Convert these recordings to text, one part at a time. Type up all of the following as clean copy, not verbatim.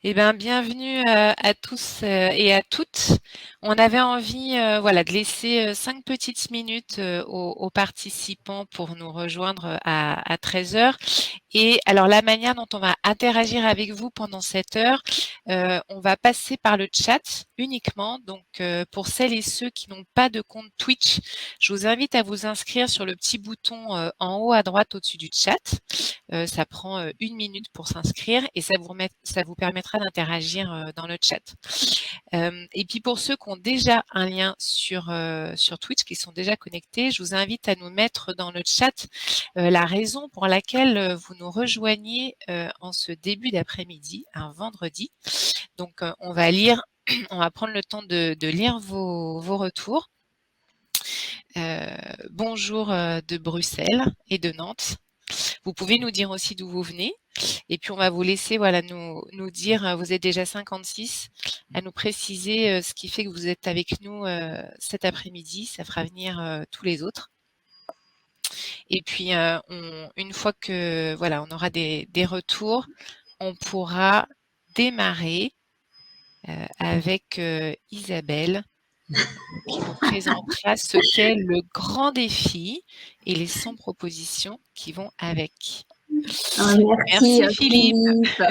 Eh bien, bienvenue à tous et à toutes. On avait envie, voilà, de laisser 5 petites minutes aux participants pour nous rejoindre à 13 heures. Et alors, la manière dont on va interagir avec vous pendant cette heure, on va passer par le chat uniquement. Donc, pour celles et ceux qui n'ont pas de compte Twitch, je vous invite à vous inscrire sur le petit bouton en haut à droite au-dessus du chat. Ça prend 1 minute pour s'inscrire et ça vous permettra d'interagir dans le chat. Et puis pour ceux qui ont déjà un lien sur Twitch, qui sont déjà connectés, je vous invite à nous mettre dans le chat la raison pour laquelle vous nous rejoignez en ce début d'après-midi, un vendredi. Donc on va lire, on va prendre le temps de lire vos retours. Bonjour de Bruxelles et de Nantes. Vous pouvez nous dire aussi d'où vous venez. Et puis, on va vous laisser voilà, nous dire, vous êtes déjà 56, à nous préciser ce qui fait que vous êtes avec nous cet après-midi. Ça fera venir tous les autres. Et puis, une fois que voilà, on aura des retours, on pourra démarrer avec Isabelle qui nous présentera ce qu'est le grand défi et les 100 propositions qui vont avec. Merci Merci Philippe. Philippe.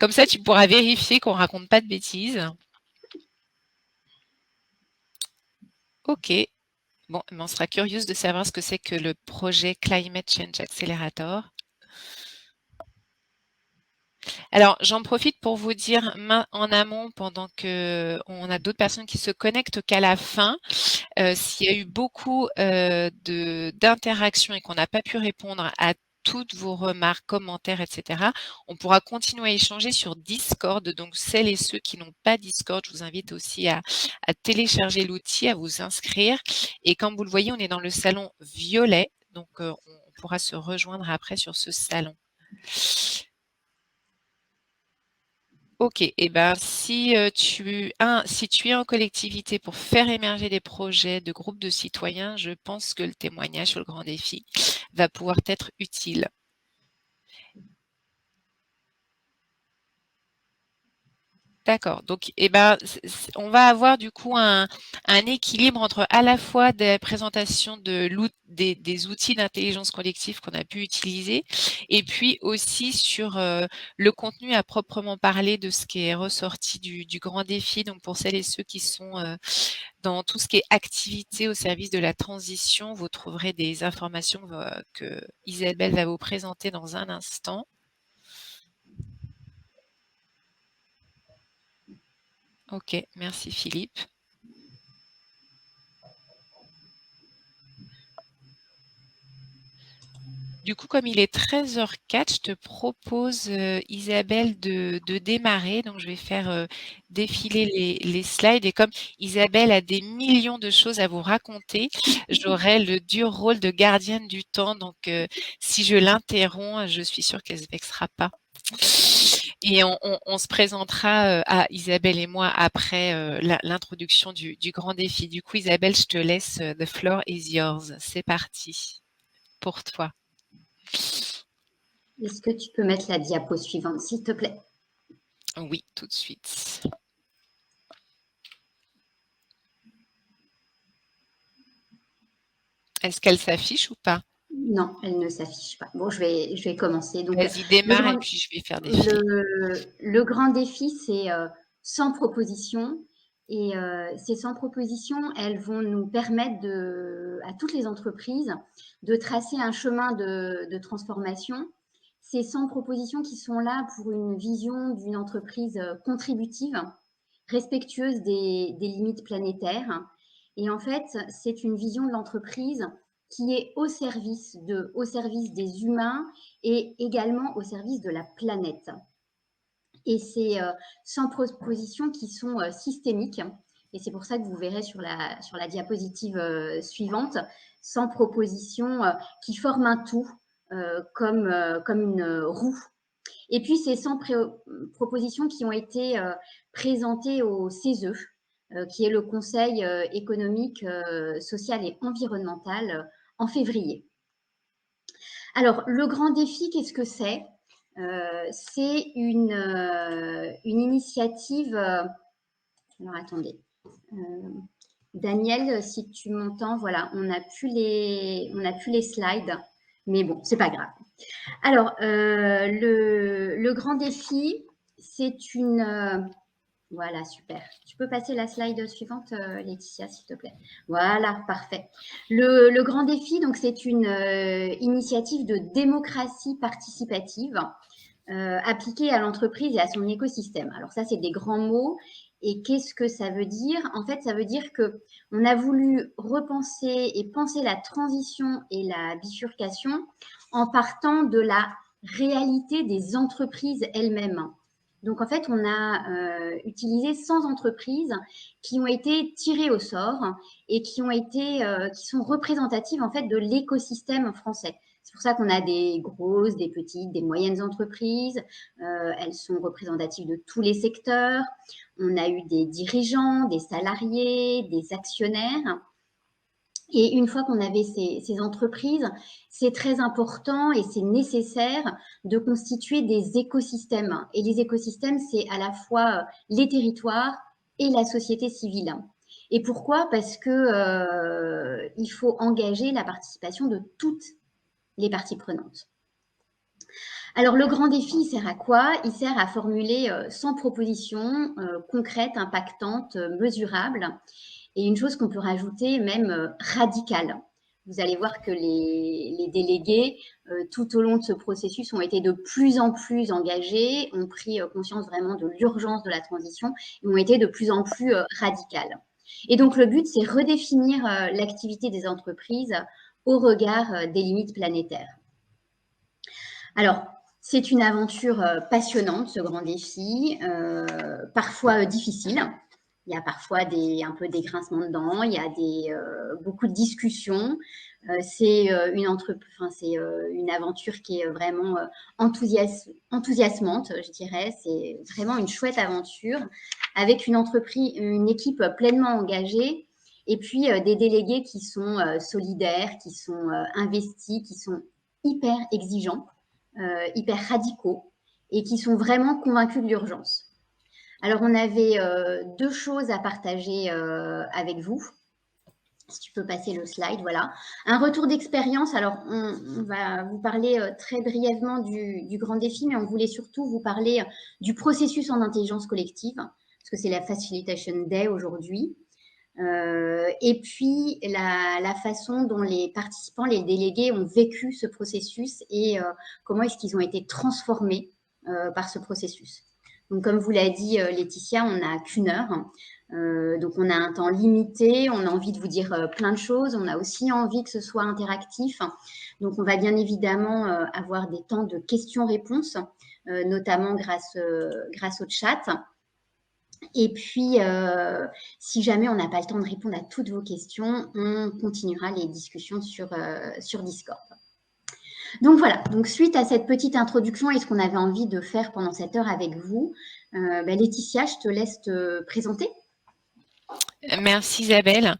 Comme ça, tu pourras vérifier qu'on raconte pas de bêtises. Ok. Bon, mais on sera curieuse de savoir ce que c'est que le projet Climate Change Accelerator. Alors, j'en profite pour vous dire en amont, pendant que on a d'autres personnes qui se connectent, qu'à la fin, s'il y a eu beaucoup d'interactions et qu'on n'a pas pu répondre à toutes vos remarques, commentaires, etc., on pourra continuer à échanger sur Discord. Donc, celles et ceux qui n'ont pas Discord, je vous invite aussi à télécharger l'outil, à vous inscrire. Et comme vous le voyez, on est dans le salon violet. Donc, on pourra se rejoindre après sur ce salon. Ok, et ben si tu es en collectivité pour faire émerger des projets de groupes de citoyens, je pense que le témoignage sur le grand défi va pouvoir être utile. D'accord. Donc, on va avoir du coup un équilibre entre à la fois des présentations des outils d'intelligence collective qu'on a pu utiliser, et puis aussi sur le contenu à proprement parler de ce qui est ressorti du grand défi. Donc, pour celles et ceux qui sont dans tout ce qui est activité au service de la transition, vous trouverez des informations que Isabelle va vous présenter dans un instant. Ok, merci Philippe. Du coup, comme il est 13h04, je te propose, Isabelle, de démarrer. Donc, je vais faire défiler les slides. Et comme Isabelle a des millions de choses à vous raconter, j'aurai le dur rôle de gardienne du temps. Donc, si je l'interromps, je suis sûre qu'elle ne se vexera pas. Et on se présentera à Isabelle et moi après l'introduction du grand défi. Du coup, Isabelle, je te laisse. The floor is yours. C'est parti pour toi. Est-ce que tu peux mettre la diapo suivante, s'il te plaît? Oui, tout de suite. Est-ce qu'elle s'affiche ou pas? Non, elle ne s'affiche pas. Bon, je vais commencer. Donc, Vas-y, démarre et puis je vais faire défiler. le grand défi, c'est 100 propositions. Et ces 100 propositions, elles vont nous permettre à toutes les entreprises de tracer un chemin de transformation. Ces 100 propositions qui sont là pour une vision d'une entreprise contributive, respectueuse des limites planétaires. Et en fait, c'est une vision de l'entreprise qui est au service des humains et également au service de la planète. Et c'est 100 propositions qui sont systémiques. Et c'est pour ça que vous verrez sur la diapositive suivante, 100 propositions qui forment un tout, comme une roue. Et puis, ces 100 propositions qui ont été présentées au CESE, qui est le Conseil économique, social et environnemental, en février. Alors, le grand défi, qu'est-ce que c'est? C'est une initiative. Alors attendez, Daniel, si tu m'entends, voilà, on n'a plus les slides, mais bon, c'est pas grave. Alors, le grand défi, c'est une. Voilà, super. Tu peux passer la slide suivante, Laetitia, s'il te plaît. Voilà, parfait. Le grand défi, donc, c'est une initiative de démocratie participative appliquée à l'entreprise et à son écosystème. Alors ça, c'est des grands mots. Et qu'est-ce que ça veut dire? En fait, ça veut dire que on a voulu repenser et penser la transition et la bifurcation en partant de la réalité des entreprises elles-mêmes. Donc, en fait, on a utilisé 100 entreprises qui ont été tirées au sort et qui sont représentatives en fait de l'écosystème français. C'est pour ça qu'on a des grosses, des petites, des moyennes entreprises. Elles sont représentatives de tous les secteurs. On a eu des dirigeants, des salariés, des actionnaires. Et une fois qu'on avait ces entreprises, c'est très important et c'est nécessaire de constituer des écosystèmes. Et les écosystèmes, c'est à la fois les territoires et la société civile. Et pourquoi? Parce que il faut engager la participation de toutes les parties prenantes. Alors, le grand défi, il sert à quoi? Il sert à formuler 100 propositions concrètes, impactantes, mesurables. Et une chose qu'on peut rajouter, même radicale. Vous allez voir que les délégués, tout au long de ce processus, ont été de plus en plus engagés, ont pris conscience vraiment de l'urgence de la transition et ont été de plus en plus radicales. Et donc, le but, c'est redéfinir l'activité des entreprises au regard des limites planétaires. Alors, c'est une aventure passionnante, ce grand défi, parfois difficile. Il y a parfois un peu des grincements de dents, il y a beaucoup de discussions. C'est une aventure qui est vraiment enthousiasmante, je dirais. C'est vraiment une chouette aventure avec une équipe pleinement engagée et puis des délégués qui sont solidaires, qui sont investis, qui sont hyper exigeants, hyper radicaux et qui sont vraiment convaincus de l'urgence. Alors, on avait deux choses à partager avec vous. Si tu peux passer le slide, voilà. Un retour d'expérience. Alors, on va vous parler très brièvement du grand défi, mais on voulait surtout vous parler du processus en intelligence collective, parce que c'est la Facilitation Day aujourd'hui. Et puis, la façon dont les participants, les délégués ont vécu ce processus et comment est-ce qu'ils ont été transformés par ce processus. Donc, comme vous l'a dit Laetitia, on n'a qu'une heure. Donc, on a un temps limité. On a envie de vous dire plein de choses. On a aussi envie que ce soit interactif. Donc, on va bien évidemment avoir des temps de questions-réponses, notamment grâce au chat. Et puis, si jamais on n'a pas le temps de répondre à toutes vos questions, on continuera les discussions sur Discord. Donc voilà, donc suite à cette petite introduction et ce qu'on avait envie de faire pendant cette heure avec vous, Laetitia, je te laisse te présenter. Merci Isabelle.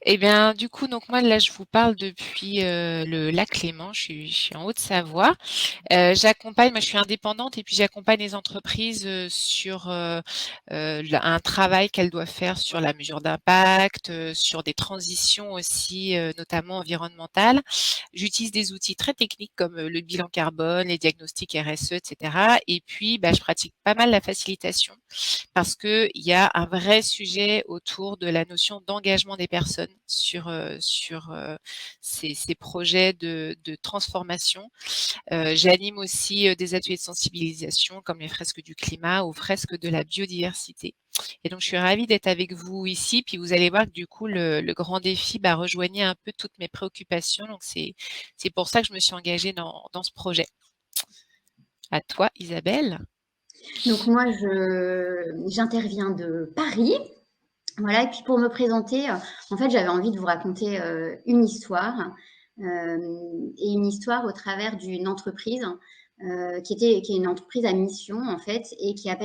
Eh bien, du coup, donc moi là, je vous parle depuis le lac Léman. Je suis en Haute-Savoie. J'accompagne, moi je suis indépendante et puis j'accompagne les entreprises sur un travail qu'elles doivent faire sur la mesure d'impact, sur des transitions aussi, notamment environnementales. J'utilise des outils très techniques comme le bilan carbone, les diagnostics RSE, etc. Et puis, je pratique pas mal la facilitation parce que il y a un vrai sujet autour de la notion d'engagement des personnes sur ces projets de transformation. J'anime aussi des ateliers de sensibilisation comme les fresques du climat ou fresques de la biodiversité. Et donc, je suis ravie d'être avec vous ici. Puis, vous allez voir que du coup, le grand défi rejoignait un peu toutes mes préoccupations. Donc, c'est pour ça que je me suis engagée dans ce projet. À toi, Isabelle. Donc, moi, j'interviens de Paris. Voilà, et puis pour me présenter, en fait, j'avais envie de vous raconter une histoire, et une histoire au travers d'une entreprise qui est une entreprise à mission, en fait, et qui a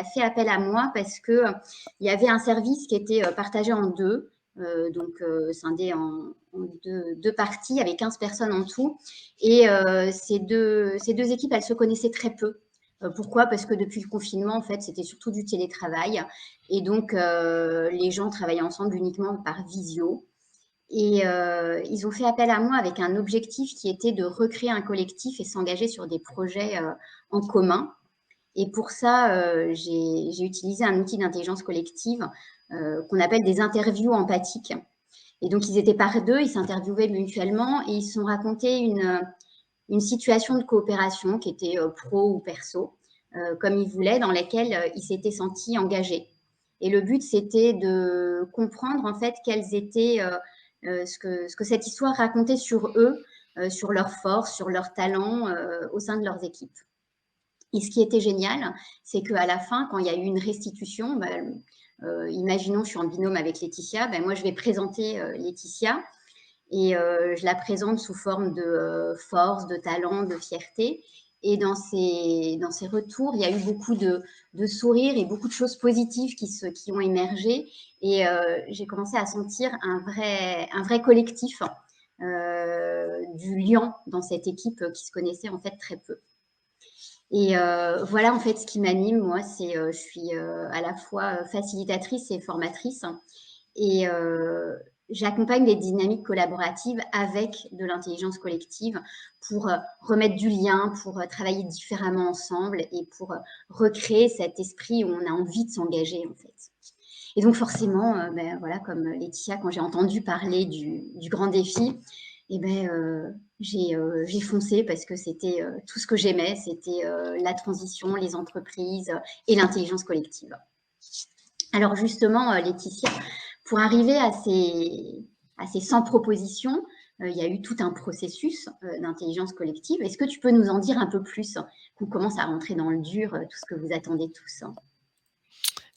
fait appel à moi parce que il y avait un service qui était partagé en deux, scindé en deux parties avec 15 personnes en tout. Et ces deux équipes, elles se connaissaient très peu. Pourquoi? Parce que depuis le confinement, en fait, c'était surtout du télétravail. Et donc, les gens travaillaient ensemble uniquement par visio. Et ils ont fait appel à moi avec un objectif qui était de recréer un collectif et s'engager sur des projets en commun. Et pour ça, j'ai utilisé un outil d'intelligence collective qu'on appelle des interviews empathiques. Et donc, ils étaient par deux, ils s'interviewaient mutuellement et ils se sont racontés une situation de coopération qui était pro ou perso, comme ils voulaient, dans laquelle ils s'étaient sentis engagés. Et le but, c'était de comprendre en fait quels étaient ce que cette histoire racontait sur eux, sur leurs forces, sur leurs talents au sein de leurs équipes. Et ce qui était génial, c'est qu'à la fin, quand il y a eu une restitution, imaginons je suis en binôme avec Laetitia, moi je vais présenter Laetitia et je la présente sous forme de force, de talent, de fierté. Et dans ces retours, il y a eu beaucoup de sourires et beaucoup de choses positives qui ont émergé. Et j'ai commencé à sentir un vrai collectif du lien dans cette équipe qui se connaissait en fait très peu. Et voilà, en fait, ce qui m'anime, moi, c'est je suis à la fois facilitatrice et formatrice. Et j'accompagne des dynamiques collaboratives avec de l'intelligence collective pour remettre du lien, pour travailler différemment ensemble et pour recréer cet esprit où on a envie de s'engager, en fait. Et donc forcément, voilà, comme Laetitia, quand j'ai entendu parler du grand défi, j'ai foncé parce que c'était tout ce que j'aimais, c'était la transition, les entreprises et l'intelligence collective. Alors justement, Laetitia, pour arriver à ces 100 propositions, il y a eu tout un processus d'intelligence collective. Est-ce que tu peux nous en dire un peu plus, qu'on commence à rentrer dans le dur, tout ce que vous attendez tous?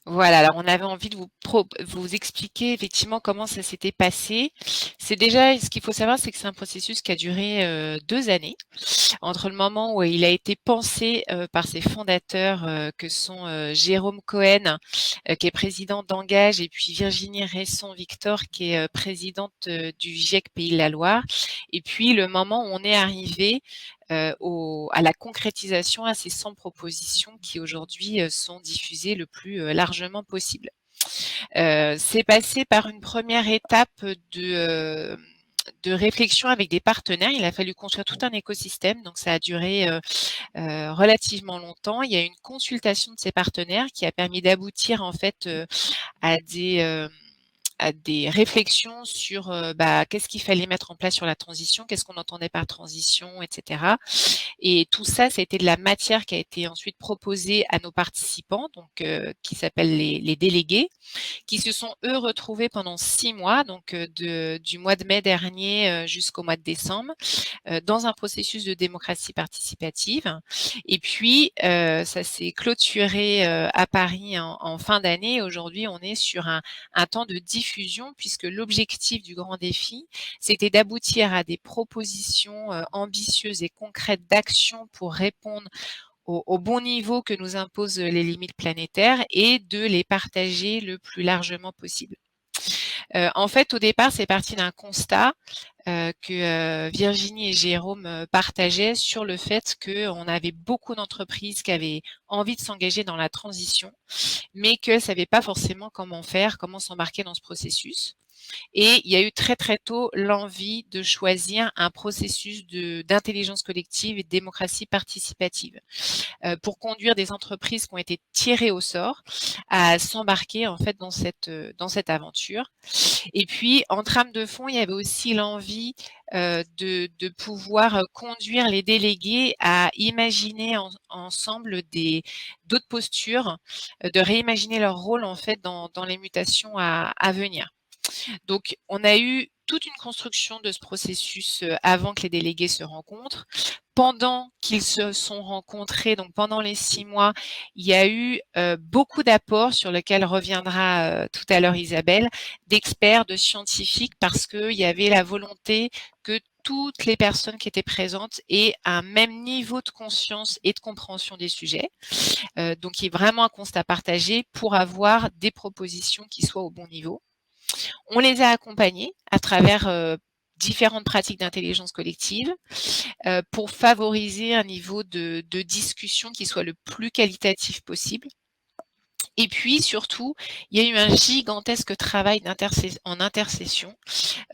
Voilà, alors on avait envie de vous expliquer effectivement comment ça s'était passé. C'est déjà ce qu'il faut savoir, c'est que c'est un processus qui a duré 2 années. Entre le moment où il a été pensé, par ses fondateurs, que sont, Jérôme Cohen, qui est président d'Engage et puis Virginie Resson-Victor qui est, présidente, du GIEC Pays de la Loire et puis le moment où on est arrivé à la concrétisation, à ces 100 propositions qui aujourd'hui sont diffusées le plus largement possible. C'est passé par une première étape de réflexion avec des partenaires. Il a fallu construire tout un écosystème, donc ça a duré relativement longtemps. Il y a eu une consultation de ces partenaires qui a permis d'aboutir en fait à des réflexions sur qu'est-ce qu'il fallait mettre en place sur la transition, qu'est-ce qu'on entendait par transition, etc. Et tout ça, ça a été de la matière qui a été ensuite proposée à nos participants, donc qui s'appellent les délégués, qui se sont eux retrouvés pendant 6 mois, donc du mois de mai dernier jusqu'au mois de décembre, dans un processus de démocratie participative. Et puis ça s'est clôturé à Paris en fin d'année. Aujourd'hui, on est sur un temps de diffusion puisque l'objectif du grand défi, c'était d'aboutir à des propositions ambitieuses et concrètes d'action pour répondre au bon niveau que nous imposent les limites planétaires et de les partager le plus largement possible. En fait, au départ, c'est parti d'un constat que Virginie et Jérôme partageaient sur le fait qu'on avait beaucoup d'entreprises qui avaient envie de s'engager dans la transition, mais qu'elles ne savaient pas forcément comment faire, comment s'embarquer dans ce processus. Et il y a eu très très tôt l'envie de choisir un processus d'intelligence collective et de démocratie participative pour conduire des entreprises qui ont été tirées au sort à s'embarquer en fait dans cette aventure. Et puis en trame de fond, il y avait aussi l'envie de pouvoir conduire les délégués à imaginer ensemble d'autres postures, de réimaginer leur rôle en fait dans les mutations à venir. Donc, on a eu toute une construction de ce processus avant que les délégués se rencontrent. Pendant qu'ils se sont rencontrés, donc pendant les 6 mois, il y a eu beaucoup d'apports sur lesquels reviendra tout à l'heure Isabelle, d'experts, de scientifiques, parce qu'il y avait la volonté que toutes les personnes qui étaient présentes aient un même niveau de conscience et de compréhension des sujets. Donc, il y a vraiment un constat partagé pour avoir des propositions qui soient au bon niveau. On les a accompagnés à travers différentes pratiques d'intelligence collective pour favoriser un niveau de discussion qui soit le plus qualitatif possible. Et puis surtout, il y a eu un gigantesque travail en intercession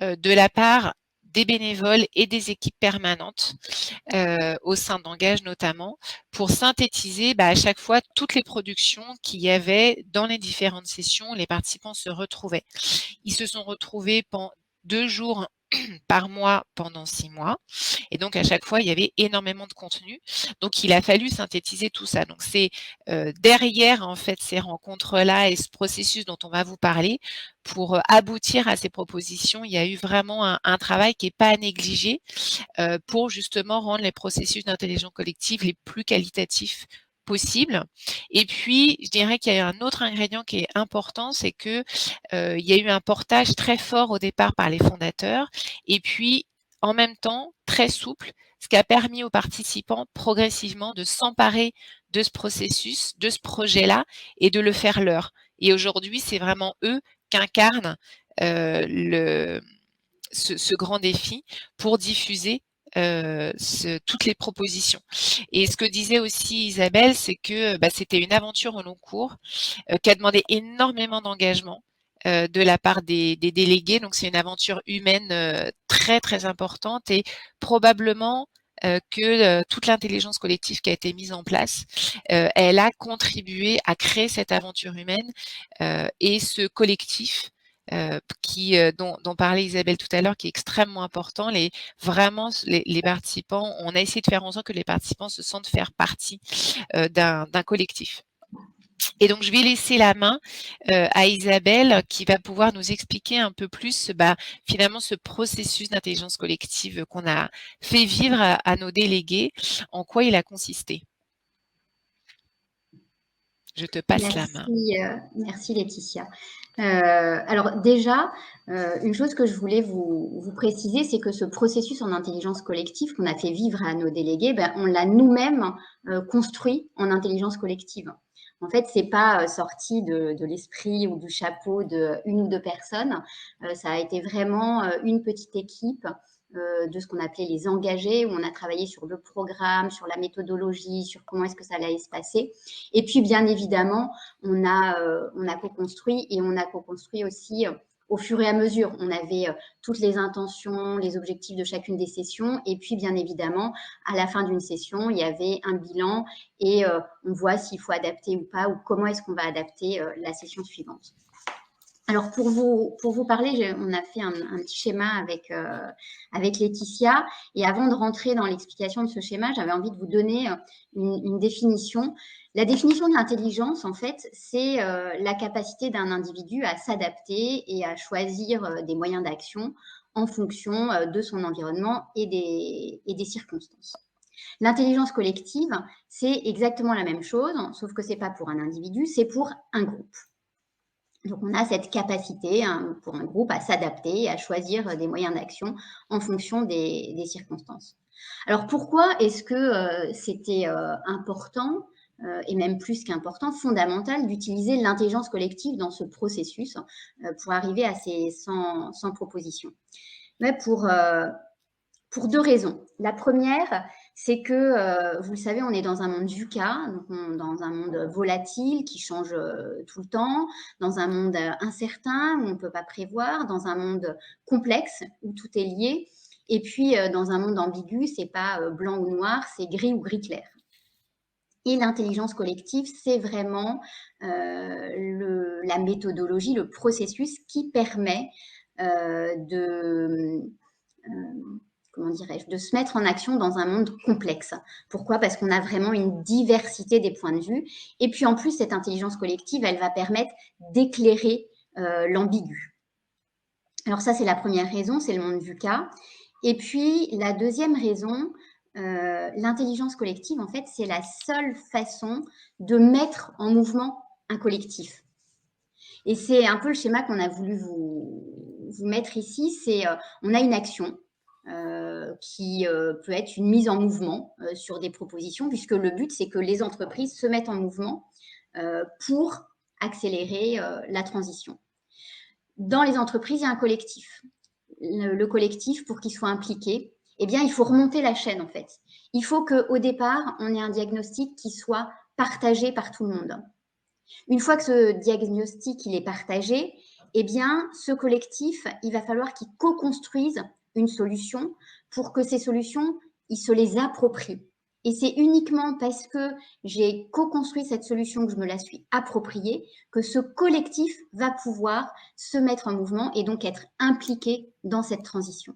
de la part des bénévoles et des équipes permanentes au sein d'Engage notamment, pour synthétiser à chaque fois toutes les productions qu'il y avait dans les différentes sessions. Les participants se retrouvaient. Ils se sont retrouvés pendant 2 jours par mois pendant 6 mois. Et donc, à chaque fois, il y avait énormément de contenu. Donc, il a fallu synthétiser tout ça. Donc, c'est derrière, en fait, ces rencontres-là et ce processus dont on va vous parler, pour aboutir à ces propositions, il y a eu vraiment un travail qui n'est pas à négliger pour justement rendre les processus d'intelligence collective les plus qualitatifs possibles. Et puis, je dirais qu'il y a un autre ingrédient qui est important, c'est que il y a eu un portage très fort au départ par les fondateurs, et puis en même temps très souple, ce qui a permis aux participants progressivement de s'emparer de ce processus, de ce projet-là, et de le faire leur. Et aujourd'hui, c'est vraiment eux qu'incarnent ce grand défi pour diffuser toutes les propositions. Et ce que disait aussi Isabelle, c'est que c'était une aventure au long cours qui a demandé énormément d'engagement de la part des délégués. Donc c'est une aventure humaine très très importante et probablement que toute l'intelligence collective qui a été mise en place, elle a contribué à créer cette aventure humaine et ce collectif dont parlait Isabelle tout à l'heure, qui est extrêmement important. Les participants, on a essayé de faire en sorte que les participants se sentent faire partie d'un collectif. Et donc, je vais laisser la main à Isabelle qui va pouvoir nous expliquer un peu plus finalement ce processus d'intelligence collective qu'on a fait vivre à nos délégués, en quoi il a consisté. Je te passe la main. Merci Laetitia. Alors déjà, une chose que je voulais vous préciser, c'est que ce processus en intelligence collective qu'on a fait vivre à nos délégués, on l'a nous-mêmes construit en intelligence collective. En fait, c'est pas sorti de l'esprit ou du chapeau d'une ou deux personnes. Ça a été vraiment une petite équipe de ce qu'on appelait les engagés, où on a travaillé sur le programme, sur la méthodologie, sur comment est-ce que ça allait se passer. Et puis, bien évidemment, on a co-construit et on a co-construit aussi au fur et à mesure. On avait toutes les intentions, les objectifs de chacune des sessions. Et puis, bien évidemment, à la fin d'une session, il y avait un bilan et on voit s'il faut adapter ou pas, ou comment est-ce qu'on va adapter la session suivante. Alors, pour vous parler, on a fait un petit schéma avec Laetitia. Et avant de rentrer dans l'explication de ce schéma, j'avais envie de vous donner une définition. La définition de l'intelligence, en fait, c'est la capacité d'un individu à s'adapter et à choisir des moyens d'action en fonction de son environnement et des circonstances. L'intelligence collective, c'est exactement la même chose, sauf que ce n'est pas pour un individu, c'est pour un groupe. Donc, on a cette capacité pour un groupe à s'adapter et à choisir des moyens d'action en fonction des circonstances. Alors, pourquoi est-ce que c'était important et même plus qu'important, fondamental, d'utiliser l'intelligence collective dans ce processus pour arriver à ces 100 propositions? Mais pour 2 raisons. La première, c'est que, vous le savez, on est dans un monde VUCA, donc dans un monde volatile qui change tout le temps, dans un monde incertain où on ne peut pas prévoir, dans un monde complexe où tout est lié, et puis dans un monde ambigu, c'est pas blanc ou noir, c'est gris ou gris clair. Et l'intelligence collective, c'est vraiment la méthodologie, le processus qui permet de se mettre en action dans un monde complexe. Pourquoi? Parce qu'on a vraiment une diversité des points de vue. Et puis en plus, cette intelligence collective, elle va permettre d'éclairer l'ambigu. Alors ça, c'est la première raison, c'est le monde VUCA. Et puis la deuxième raison, l'intelligence collective, en fait, c'est la seule façon de mettre en mouvement un collectif. Et c'est un peu le schéma qu'on a voulu vous mettre ici, c'est on a une action qui peut être une mise en mouvement sur des propositions, puisque le but, c'est que les entreprises se mettent en mouvement pour accélérer la transition. dans les entreprises, il y a un collectif. Le collectif, pour qu'il soit impliqué, eh bien, il faut remonter la chaîne, en fait. Il faut qu'au départ, on ait un diagnostic qui soit partagé par tout le monde. Une fois que ce diagnostic il est partagé, eh bien, ce collectif, il va falloir qu'il co-construise une solution pour que ces solutions, ils se les approprient. Et c'est uniquement parce que j'ai co-construit cette solution, que je me la suis appropriée, que ce collectif va pouvoir se mettre en mouvement et donc être impliqué dans cette transition.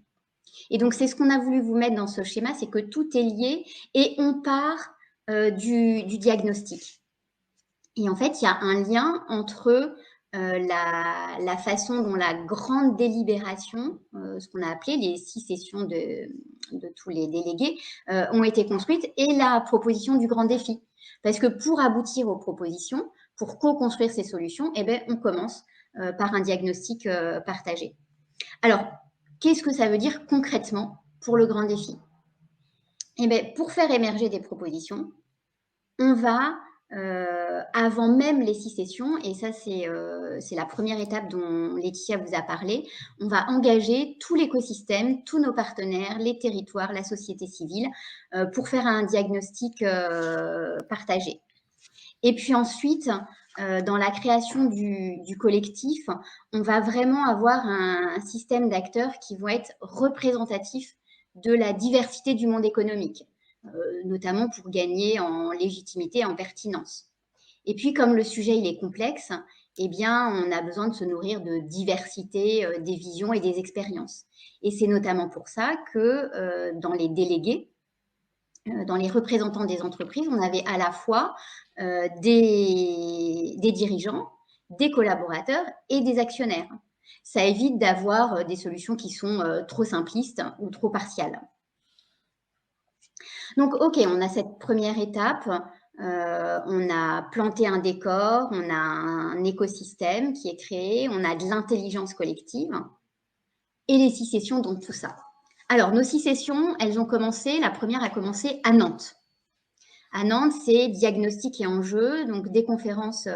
Et donc, c'est ce qu'on a voulu vous mettre dans ce schéma, c'est que tout est lié et on part du diagnostic. Et en fait, il y a un lien entre la façon dont la grande délibération, ce qu'on a appelé les 6 sessions de tous les délégués, ont été construites, et la proposition du grand défi. Parce que pour aboutir aux propositions, pour co-construire ces solutions, eh bien, on commence par un diagnostic partagé. Alors, qu'est-ce que ça veut dire concrètement pour le grand défi? Eh bien, pour faire émerger des propositions, on va, avant même les 6 sessions, et ça c'est la première étape dont Laetitia vous a parlé, on va engager tout l'écosystème, tous nos partenaires, les territoires, la société civile, pour faire un diagnostic partagé. Et puis ensuite, dans la création du collectif, on va vraiment avoir un système d'acteurs qui vont être représentatifs de la diversité du monde économique, notamment pour gagner en légitimité et en pertinence. Et puis, comme le sujet il est complexe, eh bien, on a besoin de se nourrir de diversité des visions et des expériences. Et c'est notamment pour ça que dans les délégués, dans les représentants des entreprises, on avait à la fois des dirigeants, des collaborateurs et des actionnaires. Ça évite d'avoir des solutions qui sont trop simplistes ou trop partiales. Donc, OK, on a cette première étape. On a planté un décor, on a un écosystème qui est créé, on a de l'intelligence collective et les 6 sessions dans tout ça. Alors, nos 6 sessions, elles ont commencé, la première a commencé à Nantes. À Nantes, c'est diagnostic et enjeux, donc des conférences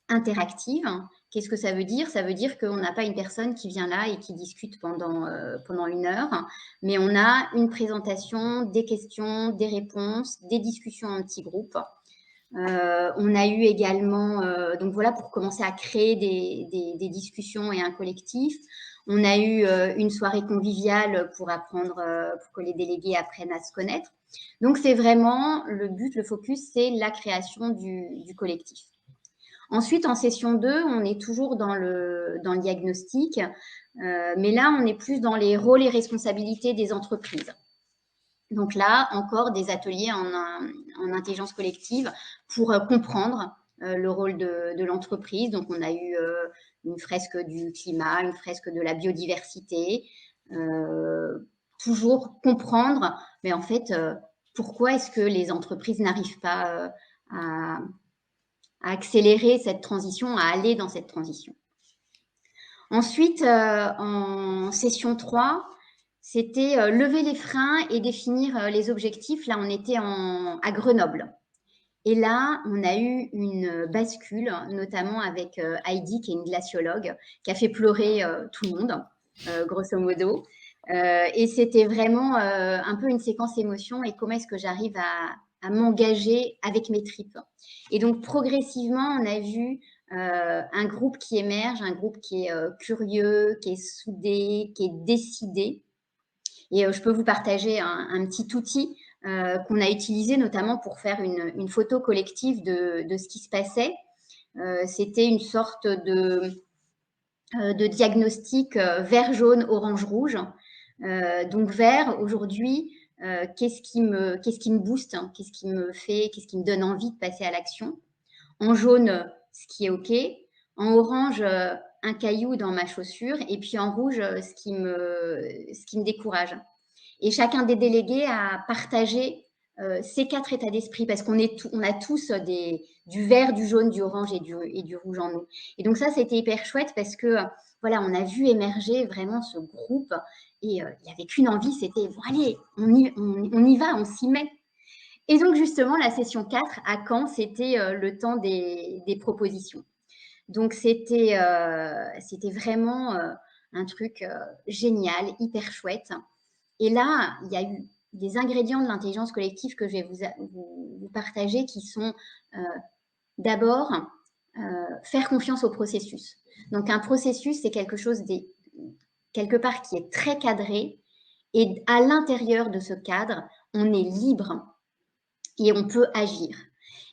interactives. Qu'est-ce que ça veut dire? Ça veut dire qu'on n'a pas une personne qui vient là et qui discute pendant 1 heure, mais on a une présentation, des questions, des réponses, des discussions en petits groupes. On a eu également, donc voilà, pour commencer à créer des discussions et un collectif. On a eu une soirée conviviale pour apprendre, pour que les délégués apprennent à se connaître. Donc, c'est vraiment le but, le focus, c'est la création du collectif. Ensuite, en session 2, on est toujours dans le diagnostic, mais là, on est plus dans les rôles et responsabilités des entreprises. Donc là, encore des ateliers en intelligence collective pour comprendre le rôle de l'entreprise. Donc, on a eu une fresque du climat, une fresque de la biodiversité, toujours comprendre, mais en fait, pourquoi est-ce que les entreprises n'arrivent pas à accélérer cette transition, à aller dans cette transition. Ensuite, en session 3, c'était lever les freins et définir les objectifs. Là, on était à Grenoble. Et là, on a eu une bascule, notamment avec Heidi, qui est une glaciologue, qui a fait pleurer tout le monde, grosso modo. Et c'était vraiment un peu une séquence émotion, et comment est-ce que j'arrive à m'engager avec mes tripes. Et donc, progressivement, on a vu un groupe qui émerge, un groupe qui est curieux, qui est soudé, qui est décidé. Et je peux vous partager un petit outil qu'on a utilisé notamment pour faire une photo collective de ce qui se passait. C'était une sorte de diagnostic vert, jaune, orange, rouge. Donc vert, aujourd'hui, qu'est-ce qui me booste, hein, qu'est-ce qui me donne envie de passer à l'action. En jaune, ce qui est OK. En orange, un caillou dans ma chaussure. Et puis en rouge, ce qui me décourage. Et chacun des délégués a partagé ces 4 états d'esprit, parce qu'on a tous du vert, du jaune, du orange et du rouge en nous. Et donc ça, c'était hyper chouette, parce que voilà, on a vu émerger vraiment ce groupe, et il n'y avait qu'une envie, c'était bon, allez, on y va, on s'y met. Et donc justement, la session 4 à Caen, c'était le temps des propositions. Donc, c'était vraiment un truc génial, hyper chouette. Et là, il y a eu des ingrédients de l'intelligence collective que je vais vous partager qui sont d'abord faire confiance au processus. Donc, un processus, c'est quelque chose quelque part qui est très cadré. Et à l'intérieur de ce cadre, on est libre et on peut agir.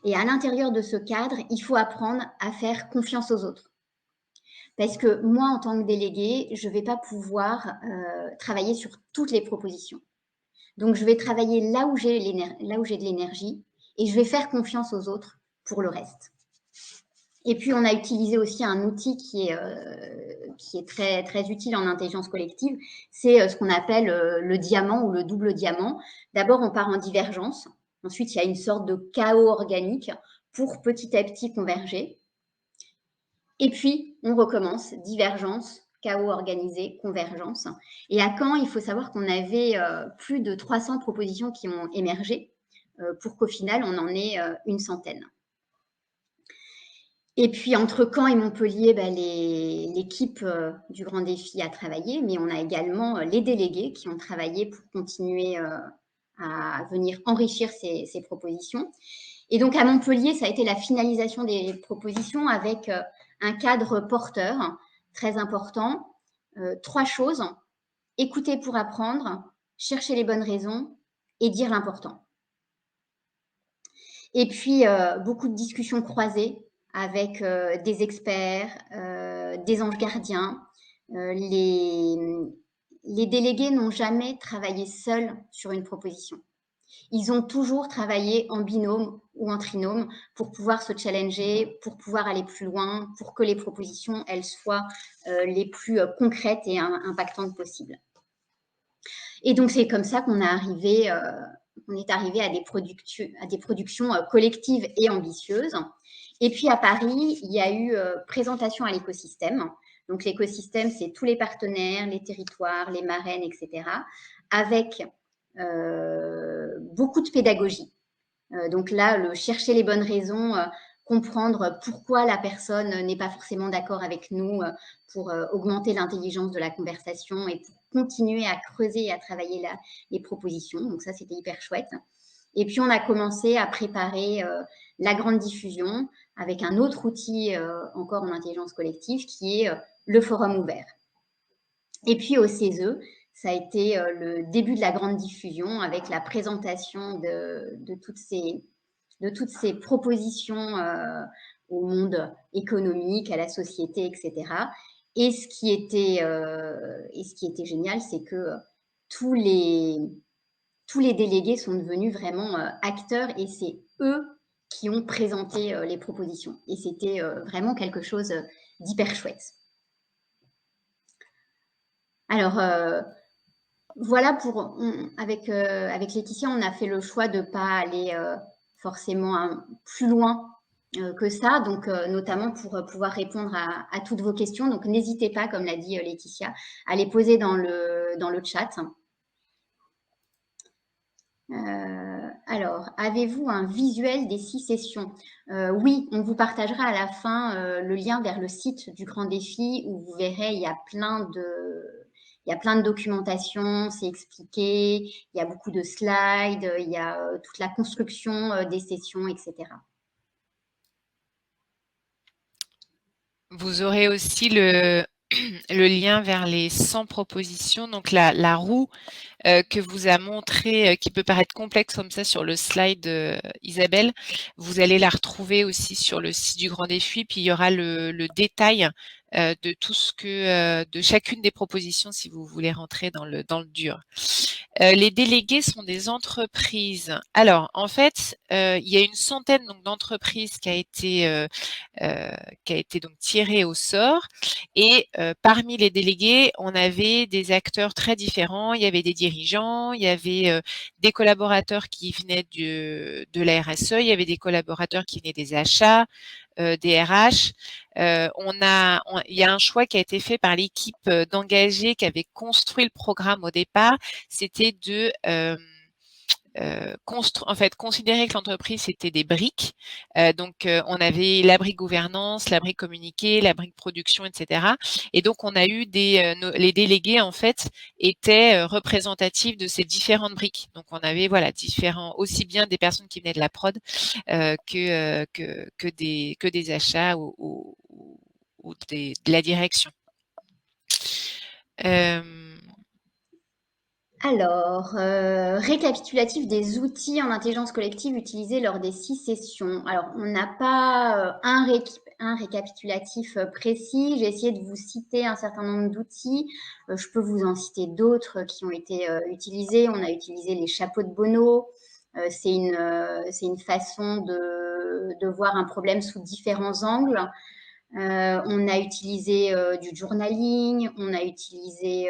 Et à l'intérieur de ce cadre, il faut apprendre à faire confiance aux autres. Parce que moi, en tant que déléguée, je ne vais pas pouvoir travailler sur toutes les propositions. Donc, je vais travailler là où j'ai de l'énergie et je vais faire confiance aux autres pour le reste. Et puis, on a utilisé aussi un outil qui est très, très utile en intelligence collective. C'est ce qu'on appelle le diamant ou le double diamant. D'abord, on part en divergence. Ensuite, il y a une sorte de chaos organique pour petit à petit converger. Et puis, on recommence, divergence, chaos organisé, convergence. Et à Caen, il faut savoir qu'on avait plus de 300 propositions qui ont émergé pour qu'au final, on en ait une centaine. Et puis, entre Caen et Montpellier, l'équipe du Grand Défi a travaillé, mais on a également les délégués qui ont travaillé pour continuer à venir enrichir ces propositions. Et donc, à Montpellier, ça a été la finalisation des propositions avec un cadre porteur très important. 3 choses, écouter pour apprendre, chercher les bonnes raisons et dire l'important. Et puis, beaucoup de discussions croisées avec des experts, des anges gardiens. Les délégués n'ont jamais travaillé seuls sur une proposition. Ils ont toujours travaillé en binôme ou en trinôme pour pouvoir se challenger, pour pouvoir aller plus loin, pour que les propositions, elles soient les plus concrètes et impactantes possibles. Et donc, c'est comme ça qu'on est arrivé à des productions collectives et ambitieuses. Et puis, à Paris, il y a eu présentation à l'écosystème. Donc, l'écosystème, c'est tous les partenaires, les territoires, les marraines, etc., avec beaucoup de pédagogie. Donc là, chercher les bonnes raisons, comprendre pourquoi la personne n'est pas forcément d'accord avec nous pour augmenter l'intelligence de la conversation et pour continuer à creuser et à travailler les propositions. Donc ça, c'était hyper chouette. Et puis, on a commencé à préparer la grande diffusion avec un autre outil encore en intelligence collective qui est le forum ouvert. Et puis, au CESE, ça a été le début de la grande diffusion avec la présentation de toutes ces propositions au monde économique, à la société, etc. Et ce qui était génial, c'est que tous les délégués sont devenus vraiment acteurs et c'est eux qui ont présenté les propositions. Et c'était vraiment quelque chose d'hyper chouette. Alors, voilà avec Laetitia, on a fait le choix de ne pas aller forcément plus loin que ça, donc notamment pour pouvoir répondre à toutes vos questions. Donc, n'hésitez pas, comme l'a dit Laetitia, à les poser dans le chat. Alors, avez-vous un visuel des 6 sessions? Oui, on vous partagera à la fin le lien vers le site du Grand Défi où vous verrez, il y a plein de documentation, c'est expliqué, il y a beaucoup de slides, il y a toute la construction des sessions, etc. Vous aurez aussi le lien vers les 100 propositions, donc la roue que vous a montré, qui peut paraître complexe comme ça sur le slide Isabelle, vous allez la retrouver aussi sur le site du Grand Défi, puis il y aura le détail de tout ce que de chacune des propositions si vous voulez rentrer dans le dur. Les délégués sont des entreprises. Alors en fait, il y a une centaine donc d'entreprises qui a été donc tirée au sort et parmi les délégués, on avait des acteurs très différents. Il y avait des dirigeants, il y avait des collaborateurs qui venaient de la RSE, il y avait des collaborateurs qui venaient des achats, des RH. Il y a un choix qui a été fait par l'équipe d'engagés qui avait construit le programme au départ, c'était en fait, considérer que l'entreprise c'était des briques. Donc, on avait la brique gouvernance, la brique communiqué, la brique production, etc. Et donc, on a eu les délégués en fait étaient représentatifs de ces différentes briques. Donc, on avait voilà différents, aussi bien des personnes qui venaient de la prod que des achats ou de la direction. Alors, récapitulatif des outils en intelligence collective utilisés lors des 6 sessions. Alors, on n'a pas un récapitulatif précis. J'ai essayé de vous citer un certain nombre d'outils. Je peux vous en citer d'autres qui ont été utilisés. On a utilisé les chapeaux de Bono. C'est une façon de voir un problème sous différents angles. On a utilisé du journaling, on a utilisé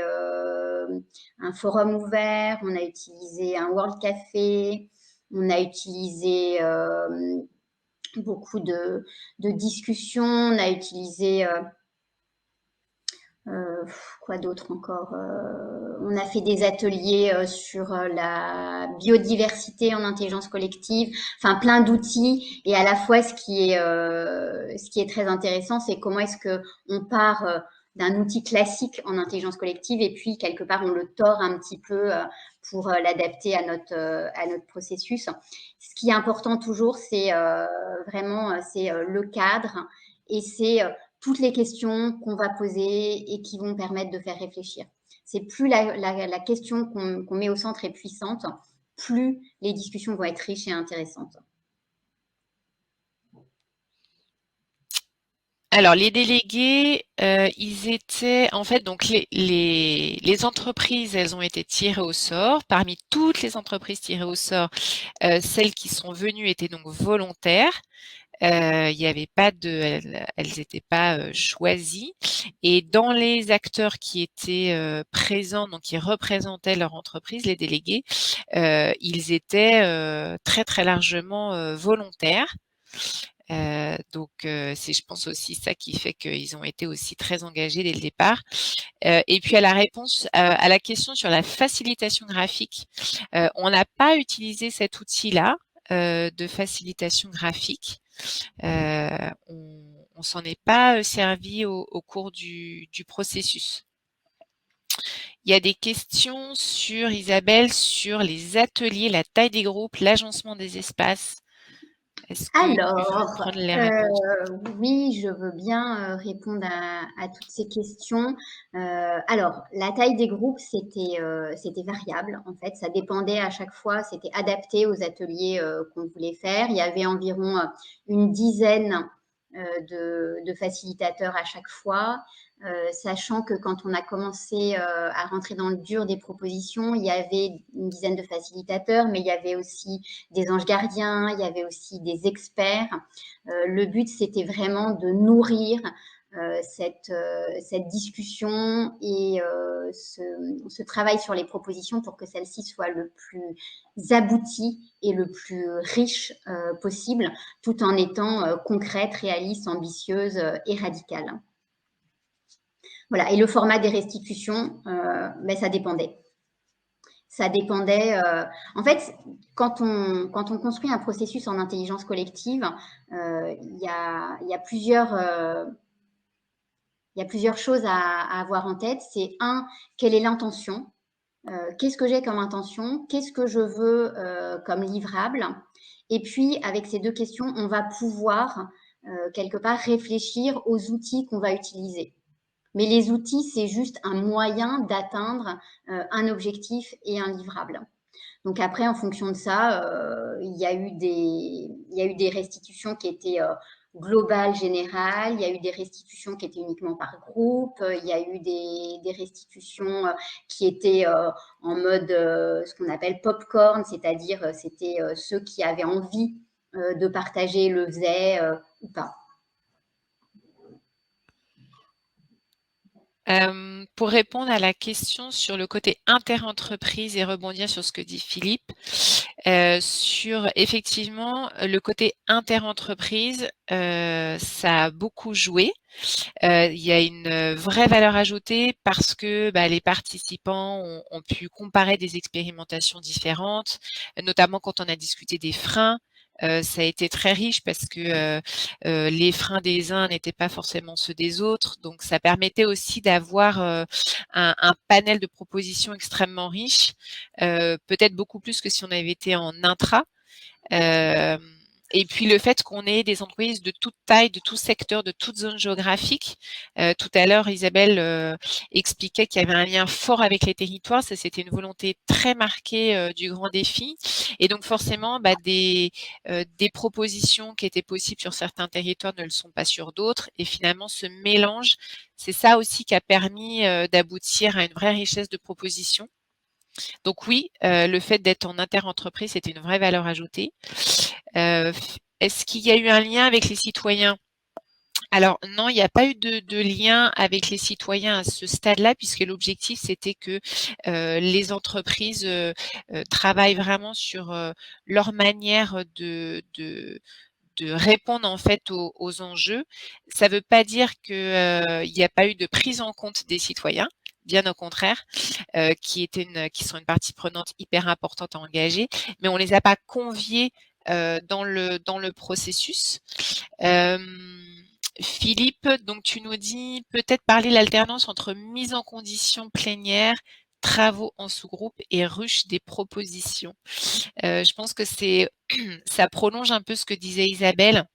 un forum ouvert, on a utilisé un World Café, on a utilisé beaucoup de discussions, on a utilisé quoi d'autre encore on a fait des ateliers sur la biodiversité en intelligence collective, enfin plein d'outils. Et à la fois, ce qui est très intéressant, c'est comment est-ce que on part d'un outil classique en intelligence collective et puis quelque part on le tord un petit peu pour l'adapter à notre processus. Ce qui est important toujours, c'est vraiment c'est le cadre et c'est toutes les questions qu'on va poser et qui vont permettre de faire réfléchir. C'est plus la question qu'on met au centre est puissante, plus les discussions vont être riches et intéressantes. Alors, les délégués, ils étaient en fait donc les entreprises, elles ont été tirées au sort. Parmi toutes les entreprises tirées au sort, celles qui sont venues étaient donc volontaires. Il y avait pas de, elles étaient pas choisies. Et dans les acteurs qui étaient présents, donc qui représentaient leur entreprise, les délégués, ils étaient très très largement volontaires. Donc c'est, je pense aussi ça qui fait qu'ils ont été aussi très engagés dès le départ. Et puis à la réponse à la question sur la facilitation graphique, on n'a pas utilisé cet outil-là de facilitation graphique. On s'en est pas servi au cours du processus. Il y a des questions sur Isabelle, sur les ateliers, la taille des groupes, l'agencement des espaces. Est-ce que tu veux Alors, prendre les réponses? oui, je veux bien répondre à toutes ces questions. Alors, la taille des groupes, c'était variable, en fait. Ça dépendait à chaque fois, c'était adapté aux ateliers qu'on voulait faire. Il y avait environ une dizaine de facilitateurs à chaque fois. Sachant que quand on a commencé à rentrer dans le dur des propositions, il y avait une dizaine de facilitateurs, mais il y avait aussi des anges gardiens, il y avait aussi des experts. Le but, c'était vraiment de nourrir cette discussion et ce travail sur les propositions pour que celle-ci soit le plus aboutie et le plus riche possible, tout en étant concrète, réaliste, ambitieuse et radicale. Voilà. Et le format des restitutions, ben, ça dépendait. Ça dépendait. En fait, quand on construit un processus en intelligence collective, il y a plusieurs choses à avoir en tête. C'est quelle est l'intention? Qu'est-ce que j'ai comme intention? Qu'est-ce que je veux comme livrable? Et puis, avec ces deux questions, on va pouvoir quelque part réfléchir aux outils qu'on va utiliser. Mais les outils, c'est juste un moyen d'atteindre un objectif et un livrable. Donc après, en fonction de ça, il y a eu des restitutions qui étaient globales, générales. Il y a eu des restitutions qui étaient uniquement par groupe. Il y a eu des restitutions qui étaient en mode ce qu'on appelle popcorn, c'est-à-dire c'était ceux qui avaient envie de partager le faisaient ou pas. Pour répondre à la question sur le côté interentreprise et rebondir sur ce que dit Philippe, Sur effectivement, le côté interentreprise, ça a beaucoup joué. Il y a une vraie valeur ajoutée parce que, bah, les participants ont pu comparer des expérimentations différentes, notamment quand on a discuté des freins. Ça a été très riche parce que, les freins des uns n'étaient pas forcément ceux des autres. Donc ça permettait aussi d'avoir, un panel de propositions extrêmement riche, peut-être beaucoup plus que si on avait été en intra. Euh, et puis le fait qu'on ait des entreprises de toute taille, de tout secteur, de toute zone géographique. Tout à l'heure, Isabelle expliquait qu'il y avait un lien fort avec les territoires. Ça, c'était une volonté très marquée du grand défi. Et donc forcément, bah, des propositions qui étaient possibles sur certains territoires ne le sont pas sur d'autres. Et finalement, ce mélange, c'est ça aussi qui a permis d'aboutir à une vraie richesse de propositions. Donc oui, le fait d'être en interentreprise, c'était une vraie valeur ajoutée. Est-ce qu'il y a eu un lien avec les citoyens? Alors non, il n'y a pas eu de lien avec les citoyens à ce stade-là, puisque l'objectif, c'était que les entreprises travaillent vraiment sur leur manière de répondre en fait aux enjeux. Ça ne veut pas dire qu'il n'y a pas eu de prise en compte des citoyens, bien au contraire, qui sont une partie prenante hyper importante à engager, mais on les a pas conviés dans le processus. Euh, Philippe, donc tu nous dis peut-être parler l'alternance entre mise en condition plénière, travaux en sous-groupe et ruche des propositions. Je pense que ça prolonge un peu ce que disait Isabelle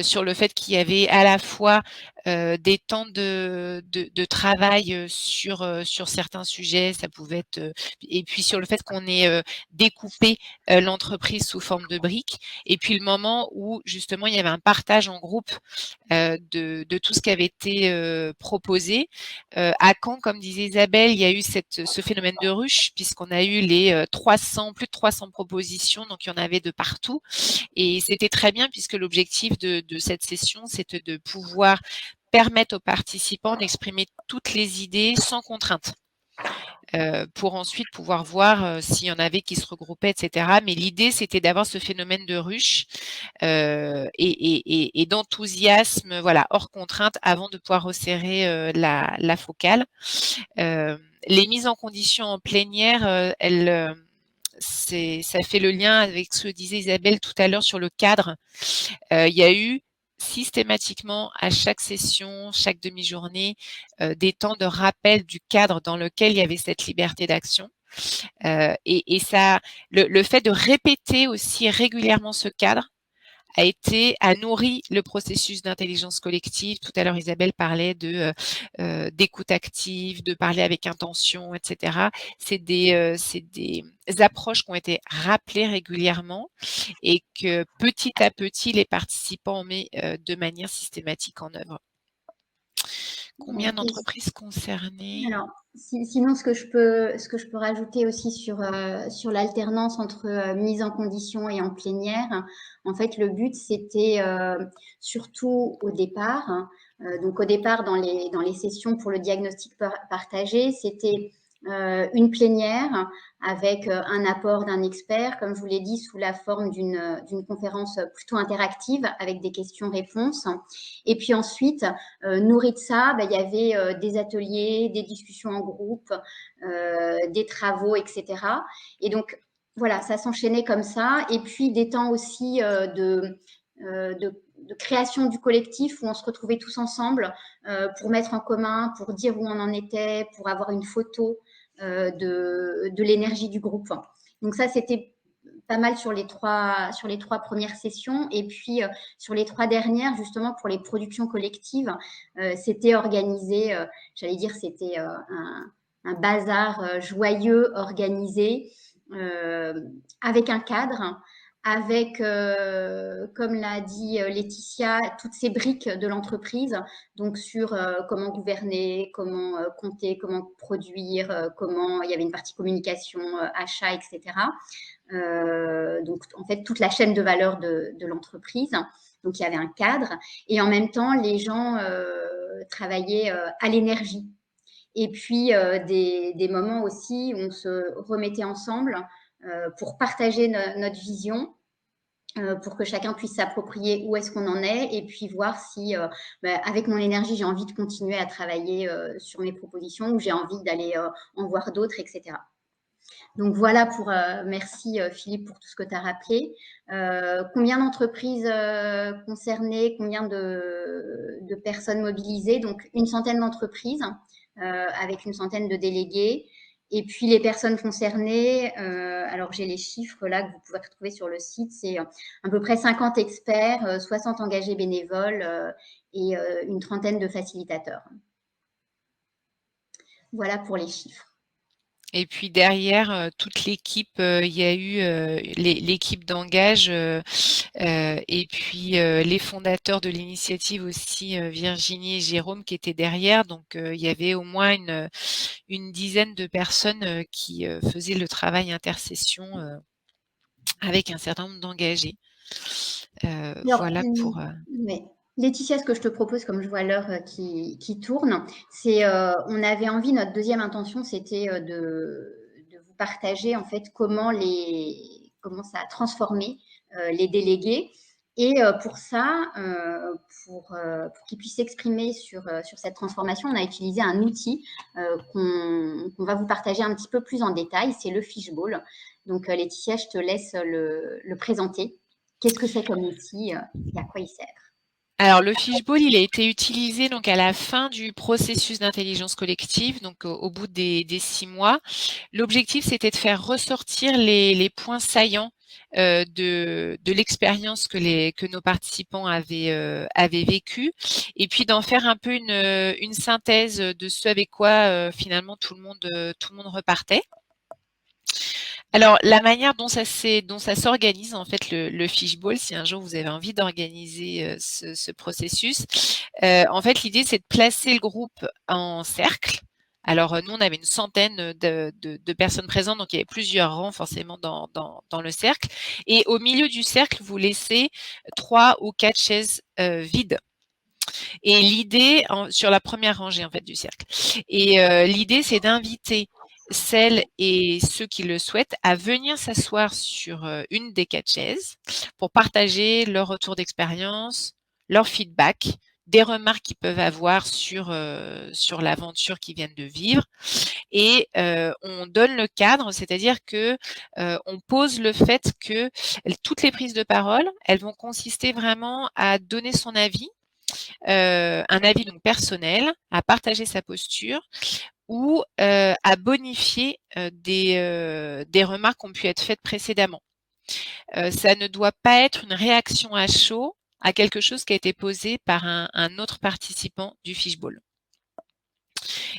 sur le fait qu'il y avait à la fois des temps de travail sur certains sujets, ça pouvait être, et puis sur le fait qu'on ait découpé l'entreprise sous forme de briques, et puis le moment où justement il y avait un partage en groupe de tout ce qui avait été proposé. À Caen, comme disait Isabelle, il y a eu ce phénomène de ruche, puisqu'on a eu les 300, plus de 300 propositions, donc il y en avait de partout. Et c'était très bien puisque l'objectif de cette session, c'était de pouvoir permettre aux participants d'exprimer toutes les idées sans contrainte. Pour ensuite pouvoir voir s'il y en avait qui se regroupaient, etc. Mais l'idée, c'était d'avoir ce phénomène de ruche et d'enthousiasme, voilà, hors contrainte, avant de pouvoir resserrer la focale. Les mises en condition en plénière, ça fait le lien avec ce que disait Isabelle tout à l'heure sur le cadre. Il y a eu systématiquement à chaque session, chaque demi-journée, des temps de rappel du cadre dans lequel il y avait cette liberté d'action. Et ça, le fait de répéter aussi régulièrement ce cadre a nourri le processus d'intelligence collective. Tout à l'heure, Isabelle parlait d'écoute active, de parler avec intention, etc. C'est des approches qui ont été rappelées régulièrement et que petit à petit, les participants ont mis de manière systématique en œuvre. Combien d'entreprises concernées? Alors, sinon, ce que je peux rajouter aussi sur l'alternance entre mise en condition et en plénière, en fait, le but, c'était surtout au départ, donc au départ dans les sessions pour le diagnostic partagé, c'était une plénière avec un apport d'un expert, comme je vous l'ai dit, sous la forme d'une conférence plutôt interactive avec des questions-réponses. Et puis ensuite, nourri de ça, il y avait des ateliers, des discussions en groupe, des travaux, etc. Et donc, voilà, ça s'enchaînait comme ça. Et puis des temps aussi de création du collectif où on se retrouvait tous ensemble pour mettre en commun, pour dire où on en était, pour avoir une photo de l'énergie du groupe. Donc ça, c'était pas mal sur les trois premières sessions. Et puis, sur les 3 dernières, justement, pour les productions collectives, c'était organisé, j'allais dire, c'était un bazar joyeux, organisé, avec un cadre, avec, comme l'a dit Laetitia, toutes ces briques de l'entreprise, donc sur comment gouverner, comment compter, comment produire, comment il y avait une partie communication, achat, etc. Donc, en fait, toute la chaîne de valeur de l'entreprise. Donc, il y avait un cadre. Et en même temps, les gens travaillaient à l'énergie. Et puis, des moments aussi où on se remettait ensemble pour partager notre vision, pour que chacun puisse s'approprier où est-ce qu'on en est et puis voir si, avec mon énergie, j'ai envie de continuer à travailler sur mes propositions ou j'ai envie d'aller en voir d'autres, etc. Donc voilà pour merci Philippe pour tout ce que tu as rappelé. Combien d'entreprises concernées, combien de personnes mobilisées? Donc une centaine d'entreprises avec une centaine de délégués. Et puis les personnes concernées, alors j'ai les chiffres là que vous pouvez retrouver sur le site, c'est à peu près 50 experts, 60 engagés bénévoles et une trentaine de facilitateurs. Voilà pour les chiffres. Et puis derrière, toute l'équipe, il y a eu l'équipe d'Engage et puis les fondateurs de l'initiative aussi, Virginie et Jérôme qui étaient derrière. Donc il y avait au moins une dizaine de personnes qui faisaient le travail intercession avec un certain nombre d'engagés. Voilà pour... Mais Laetitia, ce que je te propose, comme je vois l'heure qui tourne, c'est on avait envie, notre deuxième intention, c'était de vous partager en fait comment ça a transformé les délégués. Et pour ça, pour qu'ils puissent s'exprimer sur cette transformation, on a utilisé un outil qu'on va vous partager un petit peu plus en détail, c'est le Fishbowl. Donc Laetitia, je te laisse le présenter. Qu'est-ce que c'est comme outil et à quoi il sert? Alors le fishbowl, il a été utilisé donc à la fin du processus d'intelligence collective, donc au bout des 6 mois. L'objectif, c'était de faire ressortir les points saillants de l'expérience que nos participants avaient vécu, et puis d'en faire un peu une synthèse de ce avec quoi finalement tout le monde repartait. Alors, la manière dont ça s'organise, en fait, le fishbowl, si un jour vous avez envie d'organiser ce processus, en fait, l'idée, c'est de placer le groupe en cercle. Alors, nous, on avait une centaine de personnes présentes, donc il y avait plusieurs rangs forcément dans le cercle. Et au milieu du cercle, vous laissez 3 ou 4 chaises vides. Et l'idée, sur la première rangée en fait du cercle. Et l'idée, c'est d'inviter celles et ceux qui le souhaitent à venir s'asseoir sur une des 4 chaises pour partager leur retour d'expérience, leur feedback, des remarques qu'ils peuvent avoir sur l'aventure qu'ils viennent de vivre. Et on donne le cadre, c'est-à-dire que on pose le fait que toutes les prises de parole, elles vont consister vraiment à donner son avis, un avis donc personnel, à partager sa posture ou à bonifier des remarques qui ont pu être faites précédemment. Ça ne doit pas être une réaction à chaud à quelque chose qui a été posé par un autre participant du fishbowl.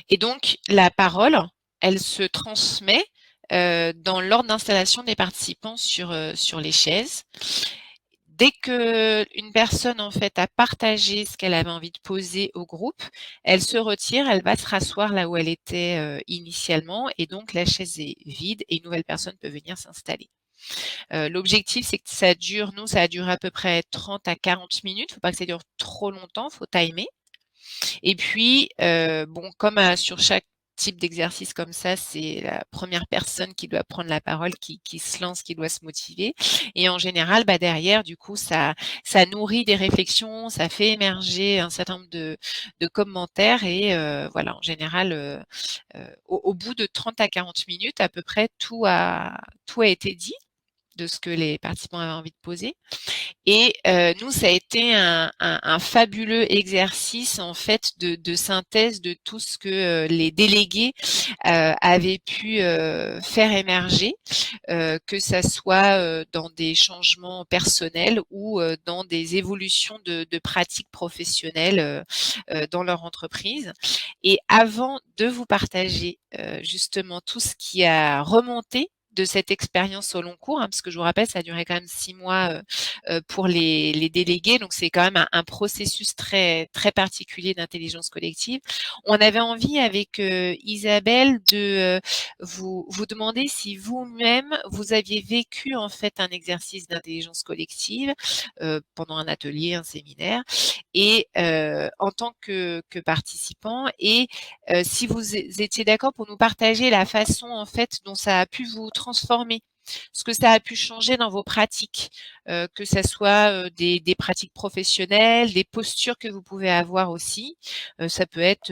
Et donc, la parole, elle se transmet dans l'ordre d'installation des participants sur les chaises. Dès qu'une personne en fait a partagé ce qu'elle avait envie de poser au groupe, elle se retire, elle va se rasseoir là où elle était initialement, et donc la chaise est vide et une nouvelle personne peut venir s'installer. L'objectif, c'est que ça a duré à peu près 30 à 40 minutes. Faut pas que ça dure trop longtemps, faut timer. Et puis, bon, comme sur chaque type d'exercice comme ça, c'est la première personne qui doit prendre la parole, qui se lance, qui doit se motiver. Et en général, bah, derrière, du coup, ça nourrit des réflexions, ça fait émerger un certain nombre de commentaires. Et voilà, en général, au bout de 30 à 40 minutes, à peu près, tout a été dit de ce que les participants avaient envie de poser. Et nous, ça a été un fabuleux exercice en fait de synthèse de tout ce que les délégués avaient pu faire émerger, que ça soit dans des changements personnels ou dans des évolutions de pratiques professionnelles dans leur entreprise. Et avant de vous partager justement tout ce qui a remonté de cette expérience au long cours, parce que je vous rappelle, ça a duré quand même 6 mois pour les délégués, donc c'est quand même un processus très très particulier d'intelligence collective. On avait envie avec Isabelle de vous demander si vous-même vous aviez vécu en fait un exercice d'intelligence collective pendant un atelier, un séminaire, et en tant que participant, et si vous étiez d'accord pour nous partager la façon en fait dont ça a pu vous transformer ce que ça a pu changer dans vos pratiques, que ça soit, des pratiques professionnelles, des postures que vous pouvez avoir aussi. Ça peut être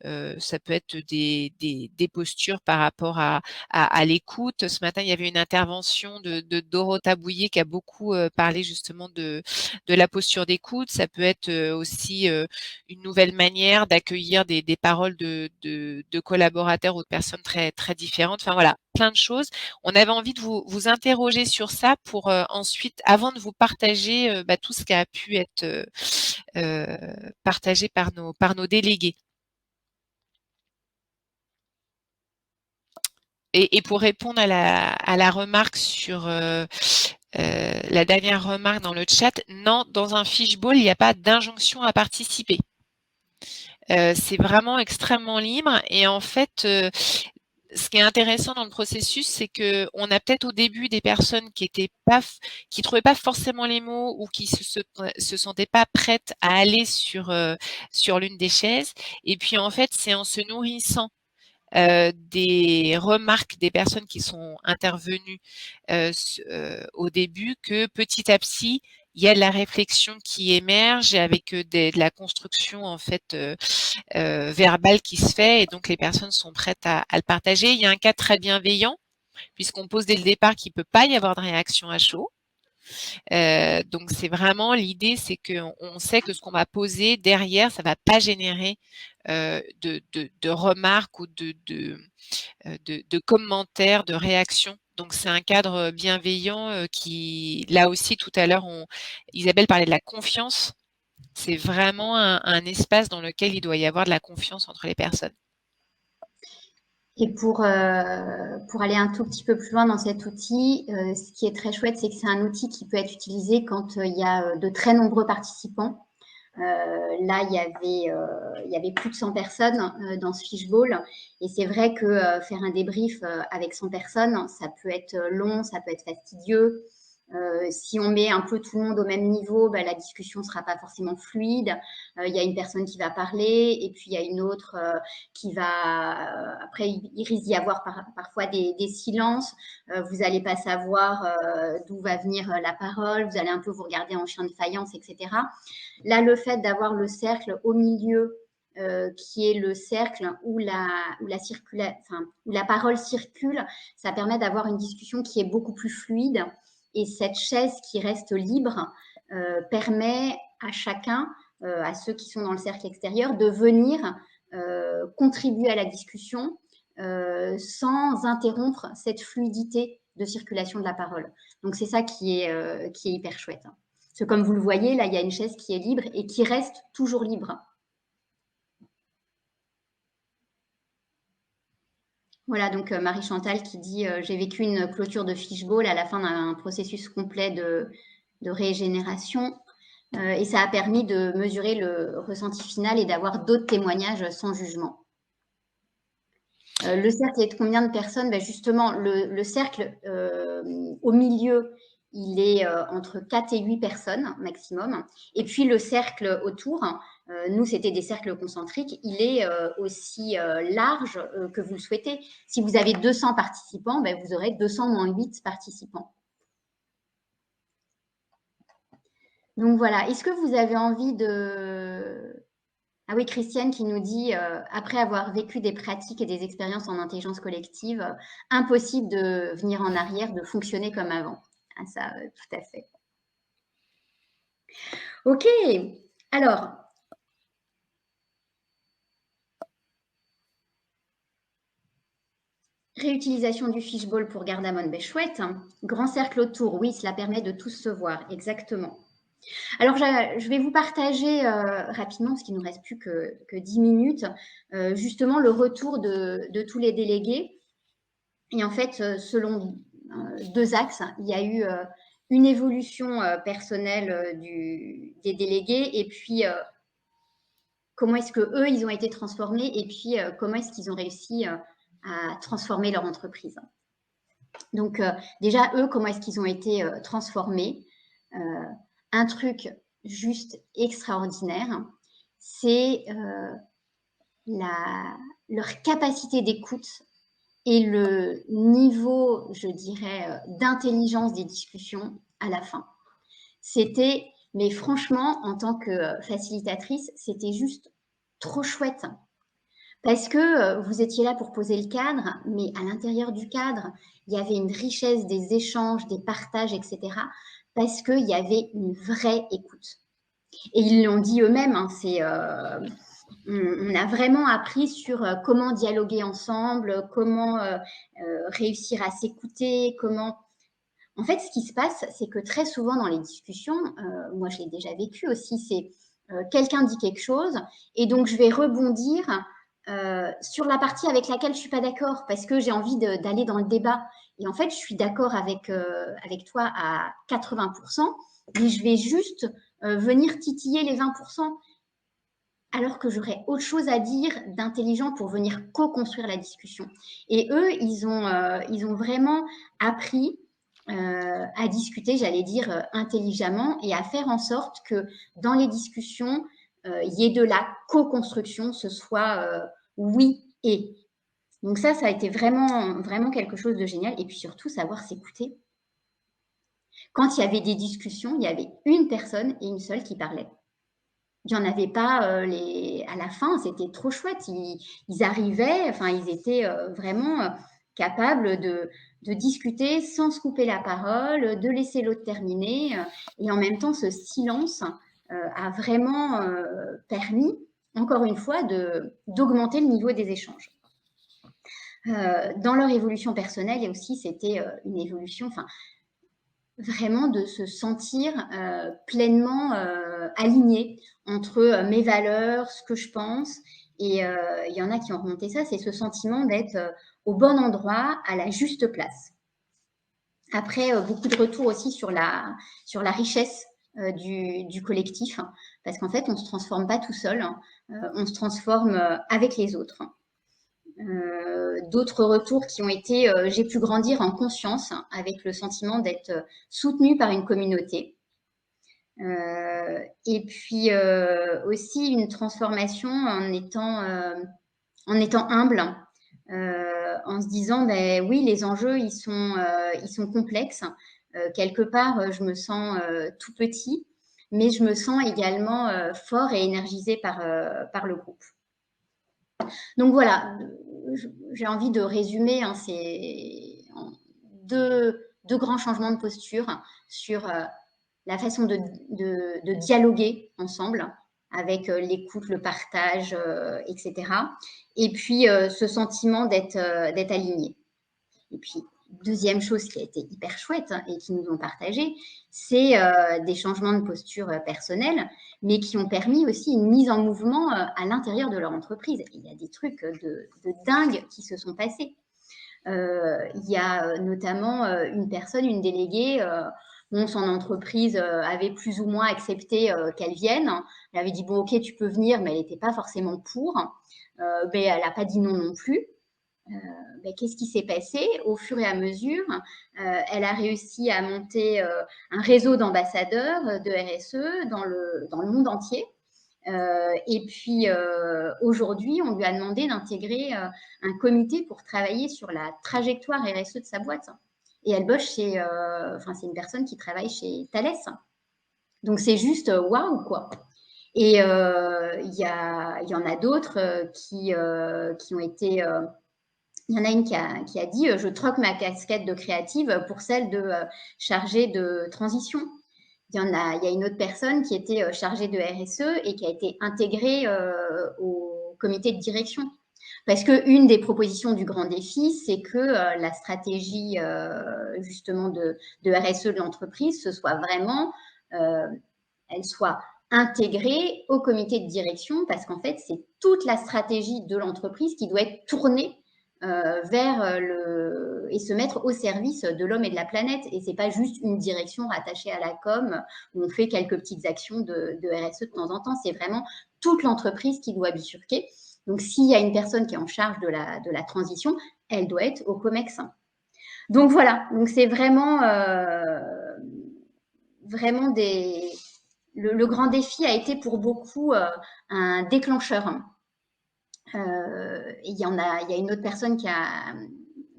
des postures par rapport à l'écoute. Ce matin, il y avait une intervention de Dorota Bouillet qui a beaucoup, parlé justement de la posture d'écoute. Ça peut être, aussi, une nouvelle manière d'accueillir des paroles de collaborateurs ou de personnes très, très différentes. Enfin voilà, plein de choses. On avait envie de vous interroger sur ça pour ensuite, avant de vous partager tout ce qui a pu être partagé par nos délégués. Et pour répondre à la remarque sur la dernière remarque dans le chat, non, dans un fishbowl, il n'y a pas d'injonction à participer. C'est vraiment extrêmement libre et en fait, ce qui est intéressant dans le processus, c'est que on a peut-être au début des personnes qui trouvaient pas forcément les mots ou qui se sentaient pas prêtes à aller sur l'une des chaises. Et puis en fait, c'est en se nourrissant des remarques des personnes qui sont intervenues au début que petit à petit il y a de la réflexion qui émerge avec de la construction en fait verbale qui se fait et donc les personnes sont prêtes à le partager. Il y a un cas très bienveillant puisqu'on pose dès le départ qu'il peut pas y avoir de réaction à chaud. Donc c'est vraiment l'idée, c'est qu'on sait que ce qu'on va poser derrière, ça va pas générer de remarques ou de commentaires, de réactions. Donc c'est un cadre bienveillant qui, là aussi tout à l'heure, Isabelle parlait de la confiance. C'est vraiment un espace dans lequel il doit y avoir de la confiance entre les personnes. Et pour aller un tout petit peu plus loin dans cet outil, ce qui est très chouette, c'est que c'est un outil qui peut être utilisé quand il y a de très nombreux participants. Là, il y avait plus de 100 personnes dans ce fishbowl. Et c'est vrai que faire un débrief avec 100 personnes, ça peut être long, ça peut être fastidieux. Si on met un peu tout le monde au même niveau, la discussion ne sera pas forcément fluide. Il y a une personne qui va parler et puis il y a une autre qui va… après, il risque d'y avoir parfois des silences. Vous n'allez pas savoir d'où va venir la parole. Vous allez un peu vous regarder en chien de faïence, etc. Là, le fait d'avoir le cercle au milieu, qui est le cercle où la parole circule, ça permet d'avoir une discussion qui est beaucoup plus fluide. Et cette chaise qui reste libre permet à chacun, à ceux qui sont dans le cercle extérieur, de venir contribuer à la discussion sans interrompre cette fluidité de circulation de la parole. Donc c'est ça qui est hyper chouette. Parce que comme vous le voyez, là, il y a une chaise qui est libre et qui reste toujours libre. Voilà, donc Marie-Chantal qui dit « J'ai vécu une clôture de fishbowl à la fin d'un processus complet de régénération et ça a permis de mesurer le ressenti final et d'avoir d'autres témoignages sans jugement. » Le cercle est de combien de personnes? Justement, le cercle au milieu, il est entre 4 et 8 personnes maximum. Et puis le cercle autour, nous, c'était des cercles concentriques, il est aussi large que vous le souhaitez. Si vous avez 200 participants, vous aurez 200 moins 8 participants. Donc voilà, est-ce que vous avez envie de… Ah oui, Christiane qui nous dit après avoir vécu des pratiques et des expériences en intelligence collective, impossible de venir en arrière, de fonctionner comme avant. Ah, ça, tout à fait. Ok, alors… Réutilisation du fishbowl pour Gardamogne, chouette. Grand cercle autour, oui, cela permet de tous se voir, exactement. Alors, je vais vous partager rapidement, parce qu'il ne nous reste plus que 10 minutes, justement le retour de tous les délégués. Et en fait, selon deux axes, il y a eu une évolution personnelle des délégués et puis comment est-ce qu'eux, ils ont été transformés et puis comment est-ce qu'ils ont réussi à transformer leur entreprise. Donc, déjà, eux, comment est-ce qu'ils ont été transformés? Un truc juste extraordinaire, c'est leur capacité d'écoute et le niveau, je dirais, d'intelligence des discussions à la fin. C'était, mais franchement, en tant que facilitatrice, c'était juste trop chouette. Parce que vous étiez là pour poser le cadre, mais à l'intérieur du cadre, il y avait une richesse des échanges, des partages, etc. Parce qu'il y avait une vraie écoute. Et ils l'ont dit eux-mêmes, hein, on a vraiment appris sur comment dialoguer ensemble, comment réussir à s'écouter, comment... En fait, ce qui se passe, c'est que très souvent dans les discussions, moi je l'ai déjà vécu aussi, c'est quelqu'un dit quelque chose et donc je vais rebondir sur la partie avec laquelle je suis pas d'accord parce que j'ai envie d'aller dans le débat. Et en fait, je suis d'accord avec toi à 80%, mais je vais juste venir titiller les 20%, alors que j'aurais autre chose à dire d'intelligent pour venir co-construire la discussion. Et eux, ils ont vraiment appris à discuter, j'allais dire, intelligemment et à faire en sorte que dans les discussions, il y ait de la co-construction, ce soit oui et. Donc ça a été vraiment, vraiment quelque chose de génial. Et puis surtout, savoir s'écouter. Quand il y avait des discussions, il y avait une personne et une seule qui parlait. Il n'y en avait pas à la fin, c'était trop chouette. Ils arrivaient, enfin, ils étaient vraiment capables de discuter sans se couper la parole, de laisser l'autre terminer. Et en même temps, ce silence a vraiment permis, encore une fois, d'augmenter le niveau des échanges. Dans leur évolution personnelle, et aussi, c'était une évolution, enfin, vraiment de se sentir pleinement aligné entre mes valeurs, ce que je pense. Et il y en a qui ont remonté ça, c'est ce sentiment d'être au bon endroit, à la juste place. Après, beaucoup de retours aussi sur la richesse du collectif, hein, parce qu'en fait, on ne se transforme pas tout seul, hein, on se transforme avec les autres. D'autres retours qui ont été j'ai pu grandir en conscience avec le sentiment d'être soutenue par une communauté. Et puis aussi une transformation en étant humble, en se disant ben oui, les enjeux ils sont complexes. Quelque part, je me sens tout petit, mais je me sens également fort et énergisé par le groupe. Donc voilà, j'ai envie de résumer, hein, c'est deux grands changements de posture sur la façon de dialoguer ensemble avec l'écoute, le partage, etc. Et puis ce sentiment d'être aligné. Et puis, deuxième chose qui a été hyper chouette et qui nous ont partagé, c'est des changements de posture personnelle, mais qui ont permis aussi une mise en mouvement à l'intérieur de leur entreprise. Il y a des trucs de dingue qui se sont passés. Il y a notamment une personne, une déléguée, dont son entreprise avait plus ou moins accepté qu'elle vienne. Elle avait dit, bon, ok, tu peux venir, mais elle n'était pas forcément pour. Mais elle n'a pas dit non non plus. Qu'est-ce qui s'est passé? Au fur et à mesure, elle a réussi à monter un réseau d'ambassadeurs de RSE dans le monde entier. Et puis aujourd'hui, on lui a demandé d'intégrer un comité pour travailler sur la trajectoire RSE de sa boîte. Et elle bosse c'est une personne qui travaille chez Thales. Donc c'est juste waouh quoi. Et il y en a d'autres qui ont été il y en a une qui a dit je troque ma casquette de créative pour celle de chargée de transition. Il y a une autre personne qui était chargée de RSE et qui a été intégrée au comité de direction. Parce qu'une des propositions du grand défi, c'est que la stratégie justement de RSE de l'entreprise, ce soit vraiment, elle soit intégrée au comité de direction, parce qu'en fait, c'est toute la stratégie de l'entreprise qui doit être tournée vers et se mettre au service de l'homme et de la planète. Et c'est pas juste une direction rattachée à la com où on fait quelques petites actions de RSE de temps en temps. C'est vraiment toute l'entreprise qui doit bifurquer. Donc, s'il y a une personne qui est en charge de la transition, elle doit être au COMEX. Donc voilà. Donc c'est vraiment vraiment le grand défi a été pour beaucoup un déclencheur. Il y a une autre personne qui a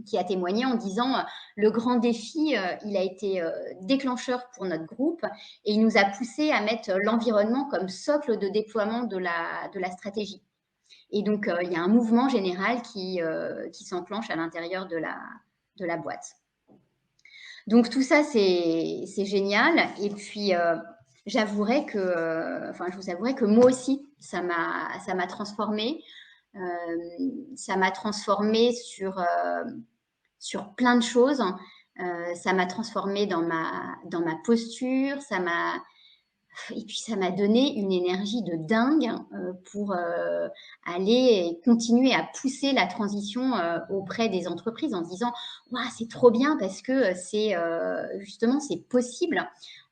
qui a témoigné en disant le grand défi, il a été déclencheur pour notre groupe et il nous a poussé à mettre l'environnement comme socle de déploiement de la stratégie. Et donc, il y a un mouvement général qui s'enclenche à l'intérieur de la boîte. Donc, tout ça, c'est génial. Et puis, j'avouerai que, je vous avouerai que moi aussi, ça m'a transformée. Ça m'a transformée sur plein de choses. Ça m'a transformée dans ma posture. Et puis, ça m'a donné une énergie de dingue pour aller et continuer à pousser la transition auprès des entreprises en se disant waouh, c'est trop bien parce que c'est justement, c'est possible.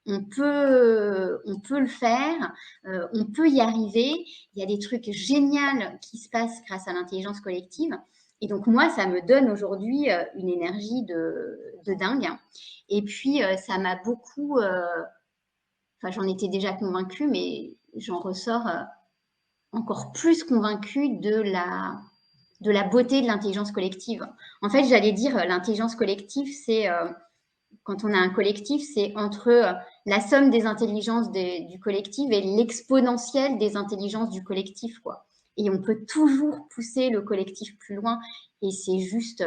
On peut le faire, on peut y arriver. Il y a des trucs géniaux qui se passent grâce à l'intelligence collective. Et donc, moi, ça me donne aujourd'hui une énergie de dingue. Et puis, ça m'a beaucoup j'en étais déjà convaincue, mais j'en ressors encore plus convaincue de la beauté de l'intelligence collective. En fait, j'allais dire, l'intelligence collective, c'est quand on a un collectif, c'est entre la somme des intelligences du collectif et l'exponentielle des intelligences du collectif, quoi. Et on peut toujours pousser le collectif plus loin, et c'est juste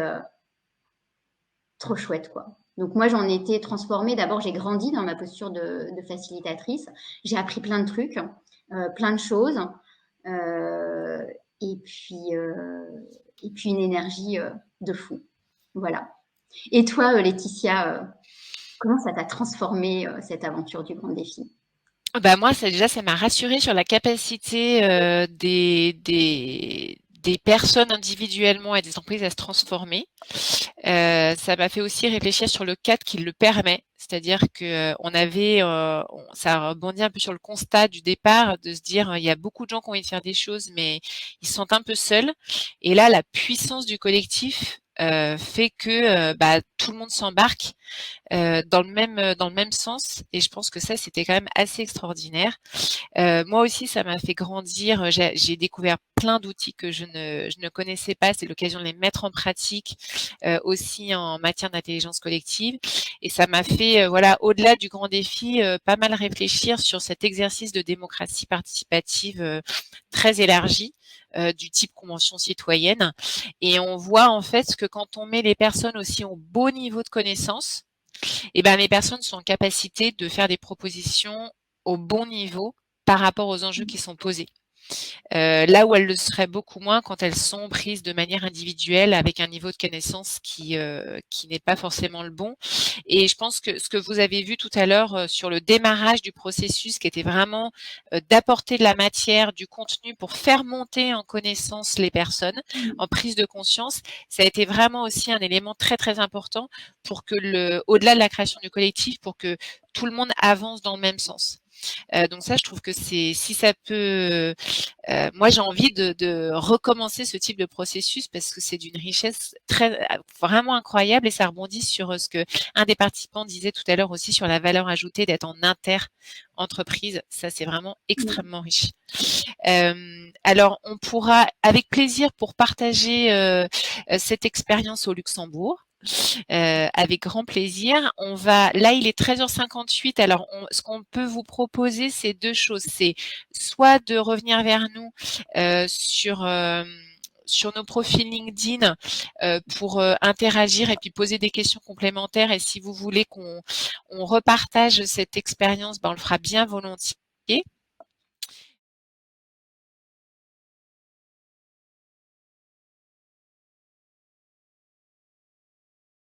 trop chouette, quoi. Donc moi, j'en ai été transformée. D'abord, j'ai grandi dans ma posture de facilitatrice. J'ai appris plein de trucs, plein de choses, euh, et puis une énergie de fou. Voilà. Et toi, Laetitia, comment ça t'a transformé cette aventure du grand défi? Bah moi, ça m'a rassurée sur la capacité des personnes individuellement et des entreprises à se transformer. Ça m'a fait aussi réfléchir sur le cadre qui le permet, c'est-à-dire que ça rebondit un peu sur le constat du départ de se dire il y a beaucoup de gens qui ont envie de faire des choses, mais ils se sentent un peu seuls. Et là, la puissance du collectif fait que tout le monde s'embarque dans le même sens. Et je pense que ça, c'était quand même assez extraordinaire. Moi aussi, ça m'a fait grandir. J'ai découvert plein d'outils que je ne connaissais pas. C'est l'occasion de les mettre en pratique aussi en matière d'intelligence collective. Et ça m'a fait, voilà, au-delà du grand défi, pas mal réfléchir sur cet exercice de démocratie participative très élargi. Du type convention citoyenne. Et on voit en fait que quand on met les personnes aussi au beau niveau de connaissance, et ben les personnes sont en capacité de faire des propositions au bon niveau par rapport aux enjeux qui sont posés. Là où elles le seraient beaucoup moins quand elles sont prises de manière individuelle avec un niveau de connaissance qui n'est pas forcément le bon. Et je pense que ce que vous avez vu tout à l'heure sur le démarrage du processus, qui était vraiment d'apporter de la matière, du contenu pour faire monter en connaissance les personnes, en prise de conscience, ça a été vraiment aussi un élément très très important pour que au-delà de la création du collectif, pour que tout le monde avance dans le même sens. Donc ça, je trouve que si ça peut, moi j'ai envie de recommencer ce type de processus parce que c'est d'une richesse vraiment incroyable et ça rebondit sur ce que un des participants disait tout à l'heure aussi sur la valeur ajoutée d'être en inter-entreprise. Ça, c'est vraiment extrêmement riche. Alors, on pourra avec plaisir pour partager cette expérience au Luxembourg. Avec grand plaisir. Là, il est 13h58. Alors, ce qu'on peut vous proposer, c'est deux choses. C'est soit de revenir vers nous sur nos profils LinkedIn pour interagir et puis poser des questions complémentaires. Et si vous voulez qu'on repartage cette expérience, on le fera bien volontiers.